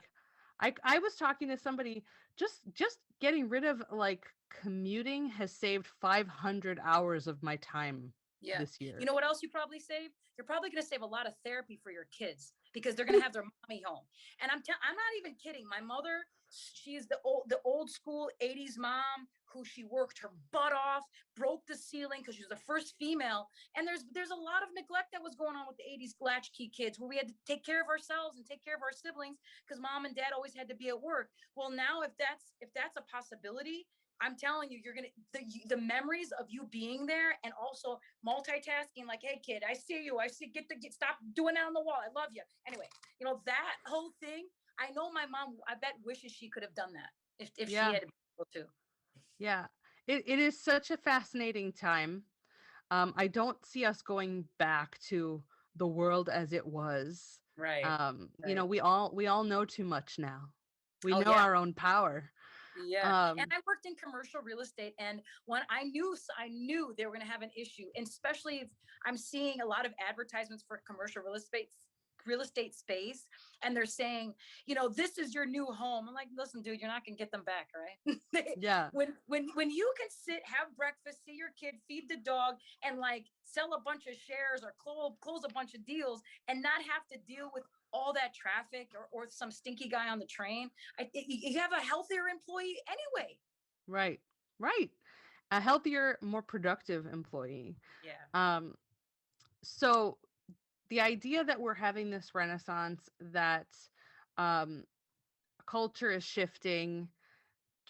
Like, I was talking to somebody, just getting rid of like commuting has saved 500 hours of my time Yeah. this You year. know what else you probably save? You're probably going to save a lot of therapy for your kids because they're going to have their mommy home. And I'm not even kidding. My mother, she's the old school 80s mom who she worked her butt off, broke the ceiling because she was the first female. And there's a lot of neglect that was going on with the 80s latchkey kids where we had to take care of ourselves and take care of our siblings because mom and dad always had to be at work. Well, now if that's a possibility, I'm telling you, you're gonna the memories of you being there and also multitasking. Like, hey, kid, I see you. I see. Stop doing that on the wall. I love you. Anyway, that whole thing. I know my mom. I bet wishes she could have done that if she Yeah. had been able to. Yeah. It is such a fascinating time. I don't see us going back to the world as it was. Right. Right. We all know too much now. We Oh know yeah. our own power. Yeah, and Um, I worked in commercial real estate, and when I knew they were going to have an issue, and especially if I'm seeing a lot of advertisements for commercial real estate space, and they're saying, this is your new home. I'm like, listen, dude, you're not going to get them back, right? yeah, When you can sit, have breakfast, see your kid, feed the dog, and like sell a bunch of shares or close a bunch of deals, and not have to deal with all that traffic or some stinky guy on the train. You have a healthier employee anyway. right, right. A healthier, more productive employee. Yeah. Um, so the idea that we're having this renaissance, that um, culture is shifting,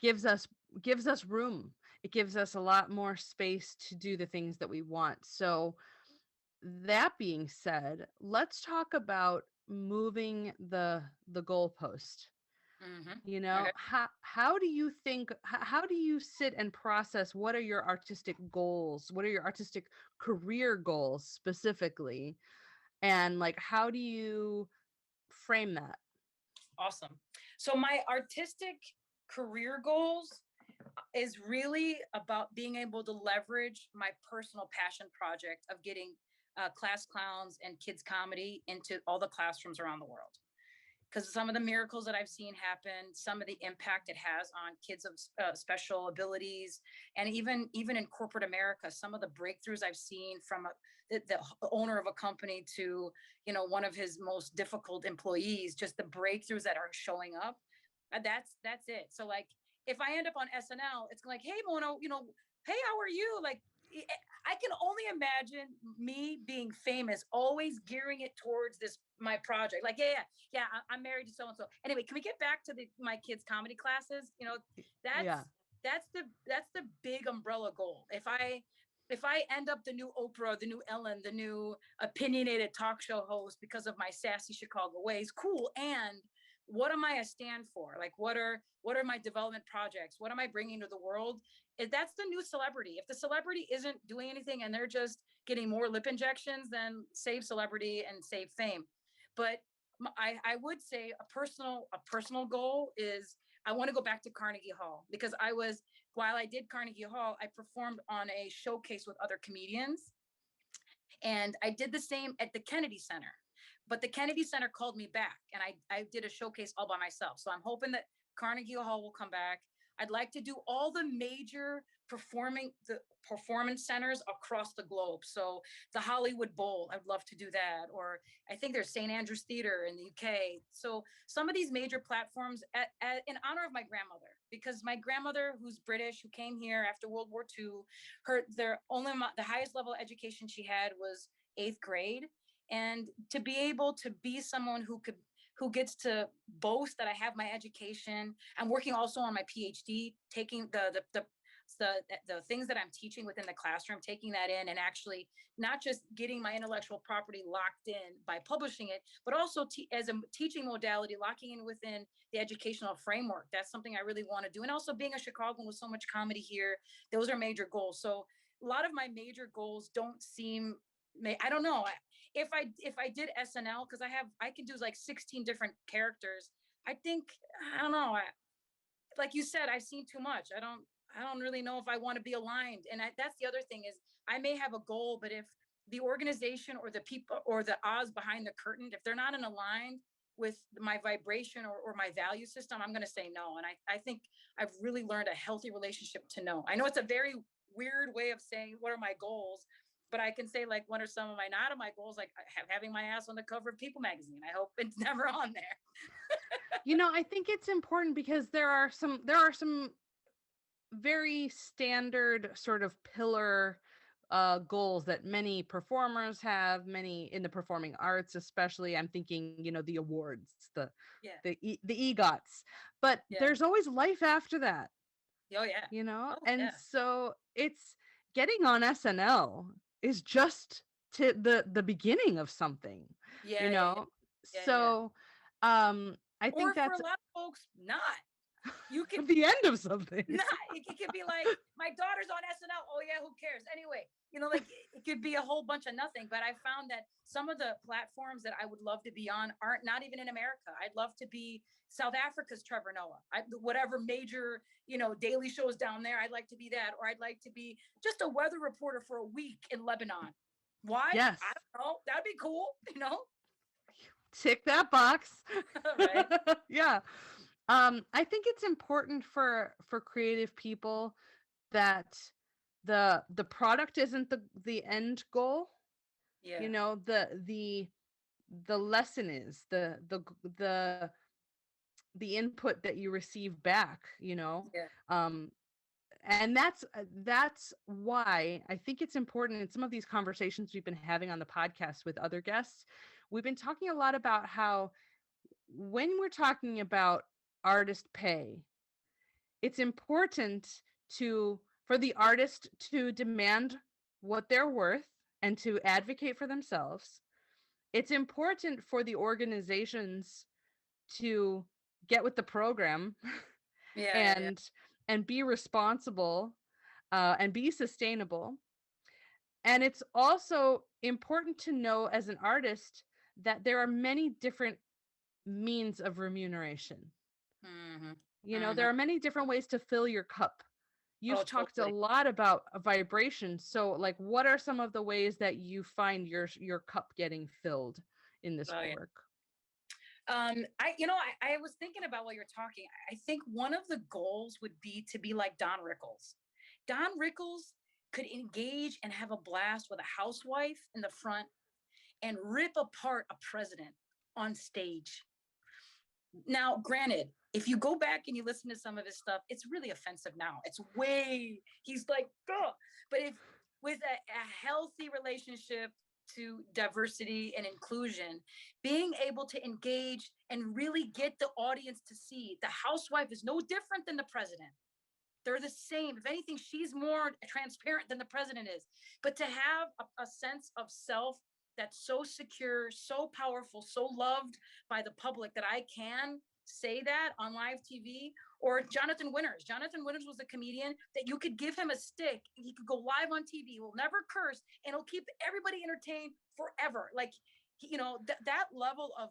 gives us gives us room. It gives us a lot more space to do the things that we want. So that being said, let's talk about moving the goalpost. Okay. How do you think, how do you sit and process what are your artistic goals? What are your artistic career goals specifically? And like how do you frame that? Awesome. So my artistic career goals is really about being able to leverage my personal passion project of getting class clowns and kids comedy into all the classrooms around the world. Because some of the miracles that I've seen happen, some of the impact it has on kids of special abilities, and even in corporate America, some of the breakthroughs I've seen from the owner of a company to one of his most difficult employees, just the breakthroughs that are showing up. That's it. So like, if I end up on SNL, it's like, hey Mona, hey, how are you? Like, I can only imagine me being famous, always gearing it towards this my project. Like, yeah, I'm married to so and so. Anyway, can we get back to my kids' comedy classes? Yeah. That's the big umbrella goal. If I end up the new Oprah, the new Ellen, the new opinionated talk show host because of my sassy Chicago ways, cool. And what am I a stand for? Like, what are my development projects? What am I bringing to the world? That's the new celebrity. If the celebrity isn't doing anything and they're just getting more lip injections, then save celebrity and save fame. But I would say a personal goal is I want to go back to Carnegie Hall because while I did Carnegie Hall, I performed on a showcase with other comedians, and I did the same at the Kennedy Center. But the Kennedy Center called me back, and I did a showcase all by myself. So I'm hoping that Carnegie Hall will come back. I'd like to do all the major performance centers across the globe. So the Hollywood Bowl, I'd love to do that. Or I think there's St. Andrew's Theater in the UK. So some of these major platforms in honor of my grandmother, because my grandmother, who's British, who came here after World War II, the highest level of education she had was eighth grade. And to be able to be someone who gets to boast that I have my education. I'm working also on my PhD, taking the the things that I'm teaching within the classroom, taking that in and actually not just getting my intellectual property locked in by publishing it, but also as a teaching modality, locking in within the educational framework. That's something I really want to do. And also being a Chicagoan with so much comedy here, those are major goals. So a lot of my major goals don't seem, I don't know. If I did SNL, because I can do like 16 different characters. I think, I don't know. Like you said, I've seen too much. I don't really know if I want to be aligned. And that's the other thing is I may have a goal, but if the organization or the people or the odds behind the curtain, if they're not in aligned with my vibration or my value system, I'm going to say no. And I think I've really learned a healthy relationship to no. I know it's a very weird way of saying what are my goals, but I can say like what are some of my not of my goals, like having my ass on the cover of People magazine. I hope it's never on there. I think it's important because there are some very standard sort of pillar goals that many performers have, many in the performing arts, especially. I'm thinking, the awards, the Yeah. the EGOTs, but Yeah. there's always life after that, Oh yeah. Oh and yeah. so it's getting on SNL is just to the beginning of something, you Yeah. Yeah. Yeah. know. Yeah. Yeah. So I Or think for a that's lot of folks, not. You could the end of something. not. It could be like my daughter's on SNL. Oh yeah, who cares? Anyway, like it could be a whole bunch of nothing. But I found that some of the platforms that I would love to be on aren't not even in America. I'd love to be South Africa's Trevor Noah. Whatever major daily shows down there, I'd like to be that, or I'd like to be just a weather reporter for a week in Lebanon. Why? Yes. I don't know. That'd be cool. Tick that box. Right. Yeah. I think it's important for creative people that the product isn't the end goal. Yeah. The lesson is the the input that you receive back, Yeah. um and that's why I think it's important in some of these conversations we've been having on the podcast with other guests. We've been talking a lot about how when we're talking about artist pay, it's important for the artist to demand what they're worth and to advocate for themselves. It's important for the organizations to get with the program Yeah. Yeah. Yeah. and be responsible, and be sustainable. And it's also important to know as an artist that there are many different means of remuneration. Mm-hmm. There Mm-hmm. are many different ways to fill your cup. Oh, You've talked a totally. lot about a vibration. So like what are some of the ways that you find your cup getting filled in this Oh yeah. work? I was thinking about while you're talking. I think one of the goals would be to be like Don Rickles. Don Rickles could engage and have a blast with a housewife in the front and rip apart a president on stage. Now, granted, if you go back and you listen to some of his stuff, it's really offensive now. He's like, ugh. But if with a healthy relationship to diversity and inclusion, being able to engage and really get the audience to see the housewife is no different than the president. They're the same. If anything, she's more transparent than the president is. But to have a sense of self that's so secure, so powerful, so loved by the public that I can say that on live TV. Or Jonathan Winters. Jonathan Winters was a comedian that you could give him a stick. He could go live on TV. He will never curse and he'll keep everybody entertained forever. Like, that level of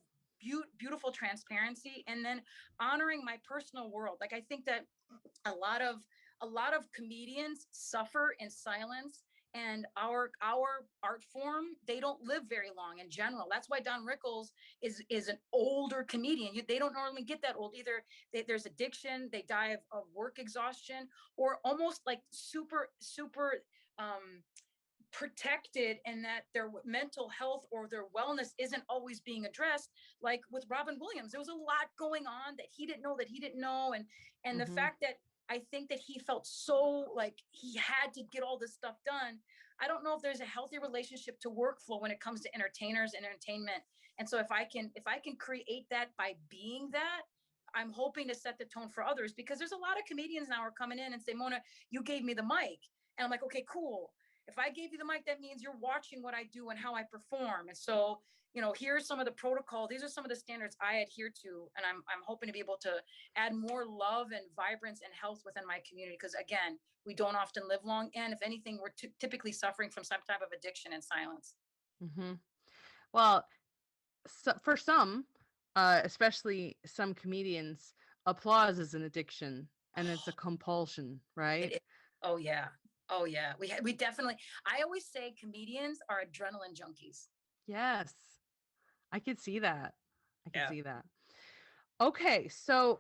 beautiful transparency, and then honoring my personal world. Like, I think that a lot of comedians suffer in silence, and our art form, they don't live very long in general. That's why Don Rickles is an older comedian. They don't normally get that old either. There's addiction, they die of work exhaustion, or almost like super protected, and that their mental health or their wellness isn't always being addressed. Like with Robin Williams, there was a lot going on that he didn't know, and the Mhm. fact that I think that he felt so like he had to get all this stuff done. I don't know if there's a healthy relationship to workflow when it comes to entertainers and entertainment. And so if I can create that by being that, I'm hoping to set the tone for others, because there's a lot of comedians now are coming in and say, Mona, you gave me the mic. And I'm like, okay, cool. If I gave you the mic, that means you're watching what I do and how I perform. And so, here's some of the protocol. These are some of the standards I adhere to. And I'm hoping to be able to add more love and vibrance and health within my community. Because again, we don't often live long. And if anything, we're typically suffering from some type of addiction and silence. Mm-hmm. Well, so for some, especially some comedians, applause is an addiction and it's a compulsion, It right? is. Oh yeah. Oh yeah. We definitely. I always say comedians are adrenaline junkies. Yes, I could see that. I could Yeah. see that. Okay, so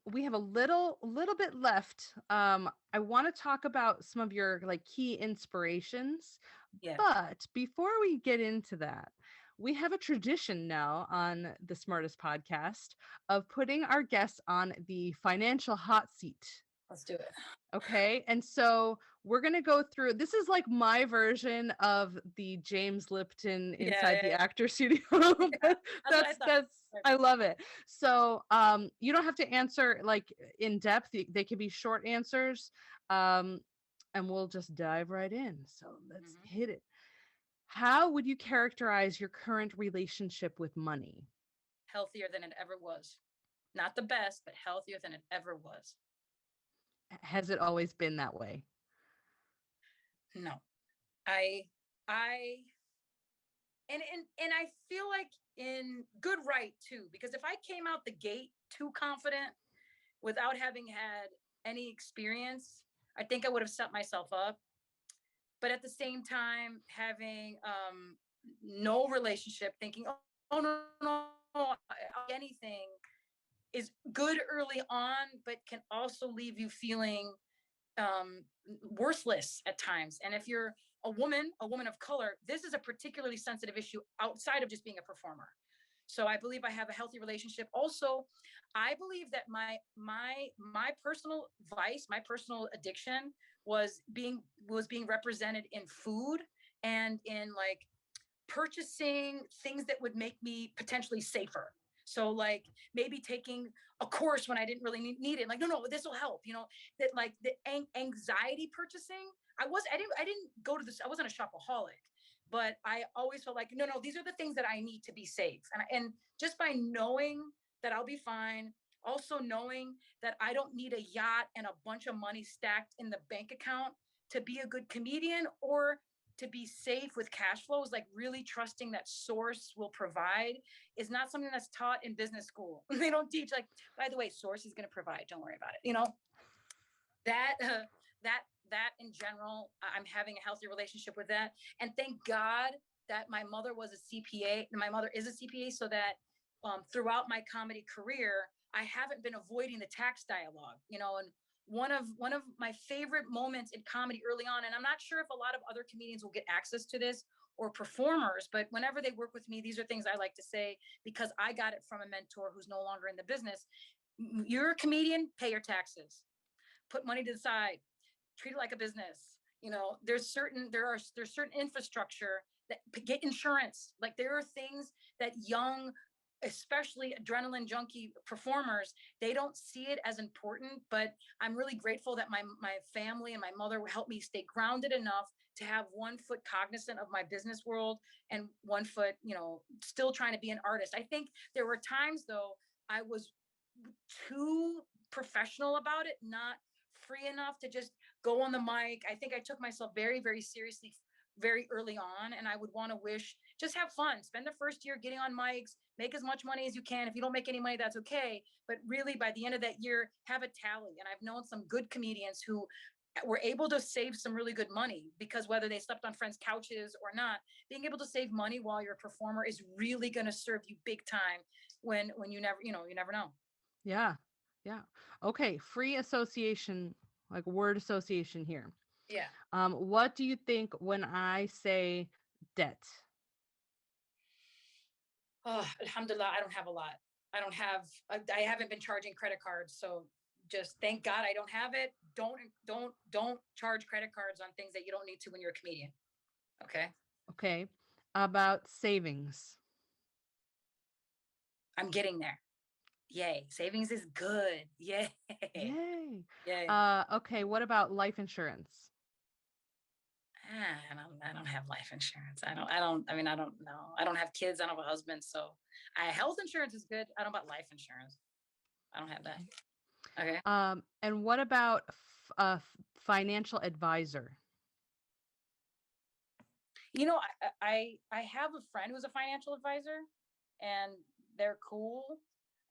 we have a little bit left. I want to talk about some of your like key inspirations, Yeah. but before we get into that, we have a tradition now on the Smartest podcast of putting our guests on the financial hot seat. Let's do it. Okay. And so we're going to go through, this is like my version of the James Lipton Yeah. inside the Yeah. actor studio. Yeah. But That's what I thought. that's, I love it. So you don't have to answer like in depth. They can be short answers. Um, and we'll just dive right in. So let's Mhm. hit it. How would you characterize your current relationship with money? Healthier than it ever was. Not the best, but healthier than it ever was. Has it always been that way? No. I I and I feel like in good right too, because if I came out the gate too confident without having had any experience, I think I would have set myself up. But at the same time, having no relationship, thinking, oh no, anything is good early on, but can also leave you feeling worthless at times. And if you're a woman of color, this is a particularly sensitive issue outside of just being a performer. So I believe I have a healthy relationship. Also, I believe that my personal vice, my personal addiction was being represented in food and in like purchasing things that would make me potentially safer. So like maybe taking a course when I didn't really need it. Like, no, this will help. That like the anxiety purchasing. I didn't go to this. I wasn't a shopaholic, but I always felt like, no, these are the things that I need to be safe. And just by knowing that I'll be fine, also knowing that I don't need a yacht and a bunch of money stacked in the bank account to be a good comedian or to be safe with cash flows, like really trusting that source will provide, is not something that's taught in business school. They don't teach like, by the way, source is going to provide. Don't worry about it. That that in general, I'm having a healthy relationship with that. And thank God that my mother was a CPA. My mother is a CPA, so that throughout my comedy career, I haven't been avoiding the tax dialogue. And one of my favorite moments in comedy early on, and I'm not sure if a lot of other comedians will get access to this or performers, but whenever they work with me, these are things I like to say because I got it from a mentor who's no longer in the business. You're a comedian, pay your taxes, put money to the side, treat it like a business. There's certain infrastructure that get insurance. Like there are things that young, especially adrenaline junkie performers, they don't see it as important. But I'm really grateful that my family and my mother helped me stay grounded enough to have one foot cognizant of my business world and one foot, still trying to be an artist. I think there were times though I was too professional about it, not free enough to just go on the mic. I think I took myself very, very seriously very early on. And I would want to wish, just have fun, spend the first year getting on mics, make as much money as you can. If you don't make any money, that's okay. But really, by the end of that year, have a tally. And I've known some good comedians who were able to save some really good money because whether they slept on friends' couches or not, being able to save money while you're a performer is really going to serve you big time when you never know. Yeah. Yeah. Okay. Free association, like word association here. Yeah. What do you think when I say debt? Oh, alhamdulillah, I don't have a lot. I haven't been charging credit cards. So just thank God I don't have it. Don't charge credit cards on things that you don't need to when you're a comedian. Okay. Okay. About savings. I'm getting there. Yay. Savings is good. Yay. Yay. Yay. Okay, what about life insurance? I don't have life insurance. I don't know. I don't have kids. I don't have a husband. So health insurance is good. I don't about life insurance. I don't have that. Okay. Okay. And what about financial advisor? You know, I have a friend who's a financial advisor, and they're cool,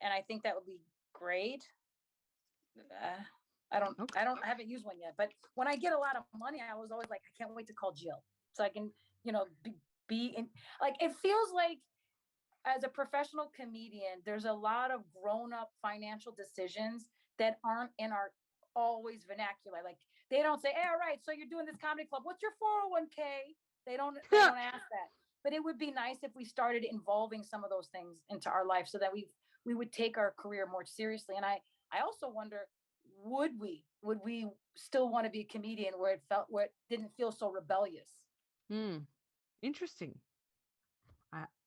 and I think that would be great. Uh, Okay. I haven't used one yet, but when I get a lot of money, I was always like, I can't wait to call Jill so I can, be in. Like it feels like as a professional comedian, there's a lot of grown up financial decisions that aren't in our always vernacular. Like they don't say, hey, all right, so you're doing this comedy club. What's your 401k? They don't ask that. But it would be nice if we started involving some of those things into our life so that we would take our career more seriously. And I also wonder, would we still want to be a comedian where it didn't feel so rebellious? Hmm. Interesting.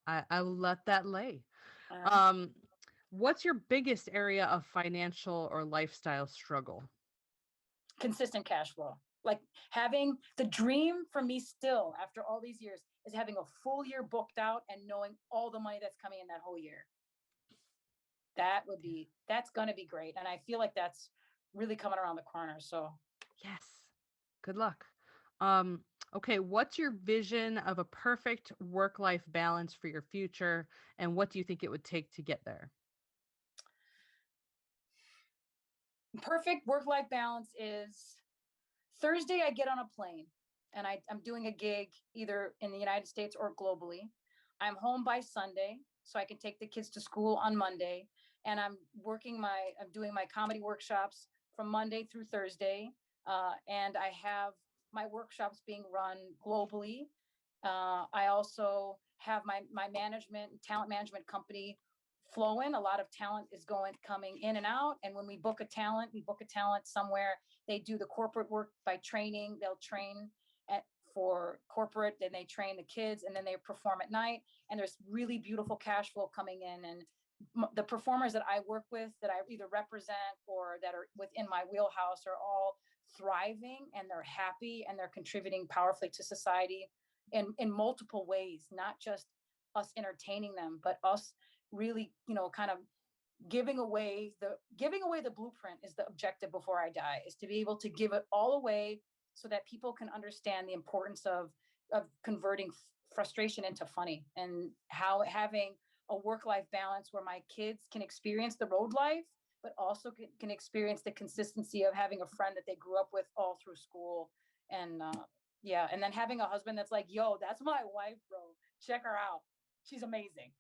I, I'll let that lay. Uh, Um, what's your biggest area of financial or lifestyle struggle? Consistent cash flow. Like having the dream for me still after all these years is having a full year booked out and knowing all the money that's coming in that whole year. That's going to be great. And I feel like that's really coming around the corner. So Yes. Good luck. Um, okay, what's your vision of a perfect work-life balance for your future, and what do you think it would take to get there? perfect work life balance is Thursday, I get on a plane and I'm doing a gig either in the United States or globally. I'm home by Sunday so I can take the kids to school on Monday. And I'm doing my comedy workshops from Monday through Thursday. And I have my workshops being run globally. I also have my management, talent management company flowing. A lot of talent is coming in and out. And when we book a talent, somewhere. They do the corporate work by training. They'll train for corporate, then they train the kids, and then they perform at night. And there's really beautiful cash flow coming in. And the performers that I work with, that I either represent or that are within my wheelhouse, are all thriving and they're happy and they're contributing powerfully to society in multiple ways, not just us entertaining them, but us really, kind of giving away the blueprint is the objective before I die, is to be able to give it all away so that people can understand the importance of converting frustration into funny, and how having a work life balance where my kids can experience the road life but also can experience the consistency of having a friend that they grew up with all through school. And yeah, and then having a husband that's like, yo, that's my wife, bro, check her out, she's amazing,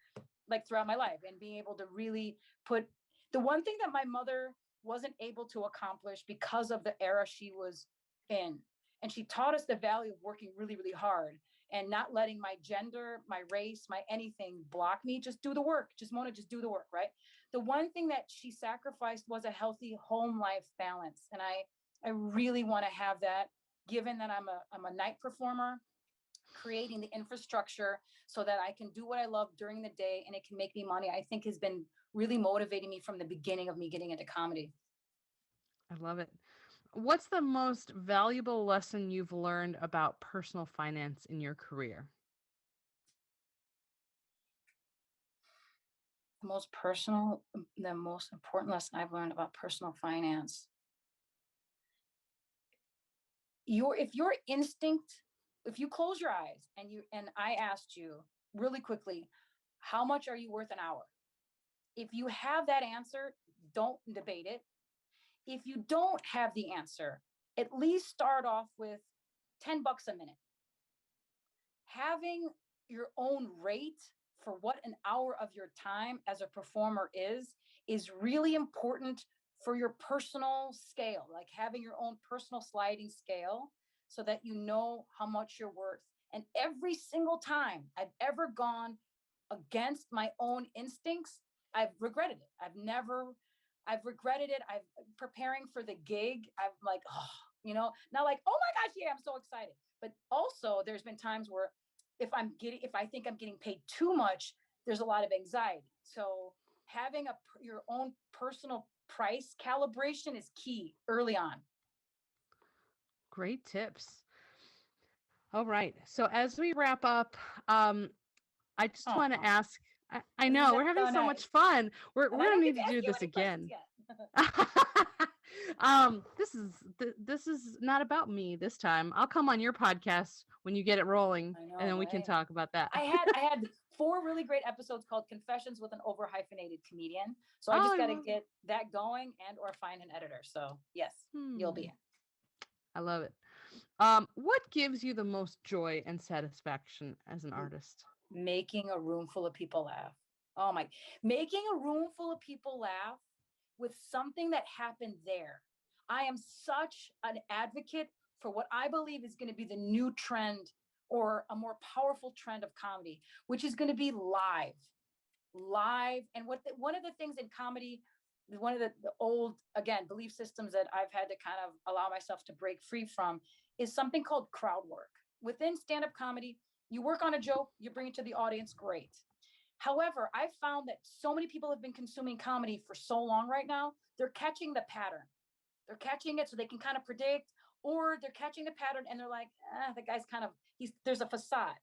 like throughout my life. And being able to really put the one thing that my mother wasn't able to accomplish because of the era she was in. And she taught us the value of working really, really hard and not letting my gender, my race, my anything block me. Just do the work. Just do the work, right? The one thing that she sacrificed was a healthy home life balance. And I really want to have that, given that I'm a night performer, creating the infrastructure so that I can do what I love during the day and it can make me money, I think has been really motivating me from the beginning of me getting into comedy. I love it. What's the most valuable lesson you've learned about personal finance in your career? The most important lesson I've learned about personal finance. If your instinct, if you close your eyes and I asked you really quickly, how much are you worth an hour? If you have that answer, don't debate it. If you don't have the answer, at least start off with $10 a minute. Having your own rate for what an hour of your time as a performer is really important for your personal scale, like having your own personal sliding scale so that you know how much you're worth. And every single time I've ever gone against my own instincts, I've regretted it. I've regretted it. I've preparing for the gig. I'm like, oh, not like, oh my gosh, yeah, I'm so excited. But also there's been times where if I think I'm getting paid too much, there's a lot of anxiety. So having your own personal price calibration is key early on. Great tips. All right. So as we wrap up, I just want to ask, I know we're having so much fun. We're going to need to do this again. This is not about me this time. I'll come on your podcast when you get it rolling, and then we can talk about that. I had 4 really great episodes called Confessions with an Over Hyphenated Comedian. So I just got to get that going and or find an editor. So yes, you'll be in. I love it. What gives you the most joy and satisfaction as an artist? Making a room full of people laugh. Oh my, making a room full of people laugh with something that happened there. I am such an advocate for what I believe is going to be the new trend or a more powerful trend of comedy, which is going to be live. And one of the things in comedy, one of the old, again, belief systems that I've had to kind of allow myself to break free from is something called crowd work. Within stand-up comedy, you work on a joke, you bring it to the audience, great. However, I've found that so many people have been consuming comedy for so long right now, they're catching the pattern. They're catching it so they can kind of predict, or they're catching the pattern and they're like, the guy's kind of, there's a facade.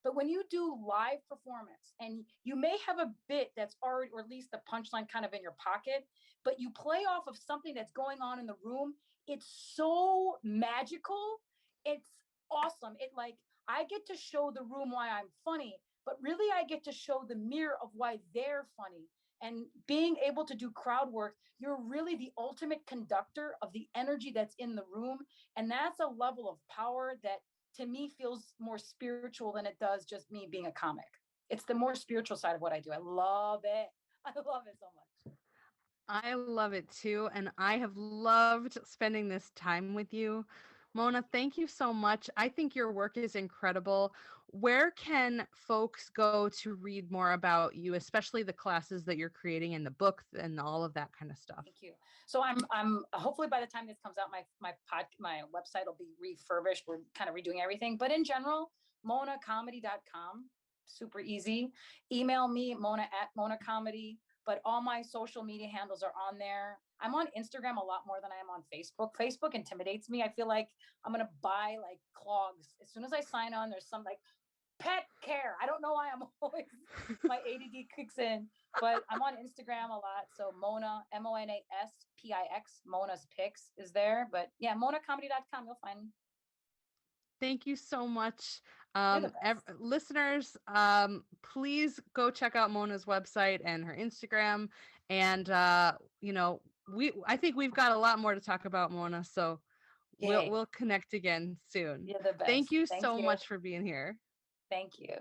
But when you do live performance and you may have a bit that's already, or at least the punchline kind of in your pocket, but you play off of something that's going on in the room, it's so magical. It's awesome. I get to show the room why I'm funny, but really I get to show the mirror of why they're funny. And being able to do crowd work, you're really the ultimate conductor of the energy that's in the room. And that's a level of power that to me feels more spiritual than it does just me being a comic. It's the more spiritual side of what I do. I love it. I love it so much. I love it too. And I have loved spending this time with you. Mona, thank you so much. I think your work is incredible. Where can folks go to read more about you, especially the classes that you're creating and the book and all of that kind of stuff? Thank you. So I'm hopefully by the time this comes out, my website will be refurbished. We're kind of redoing everything, but in general, monacomedy.com, super easy. Email me, Mona@monacomedy. But all my social media handles are on there. I'm on Instagram a lot more than I am on Facebook. Facebook intimidates me. I feel like I'm going to buy like clogs. As soon as I sign on, there's some like pet care. I don't know why I'm always, my ADD kicks in, but I'm on Instagram a lot. So Mona, MONASPIX, Mona's Picks is there. But yeah, monacomedy.com, you'll find. Thank you so much. Listeners, please go check out Mona's website and her Instagram. And, I think we've got a lot more to talk about, Mona. So we'll connect again soon. You're the best. Thank you so much for being here. Thank you.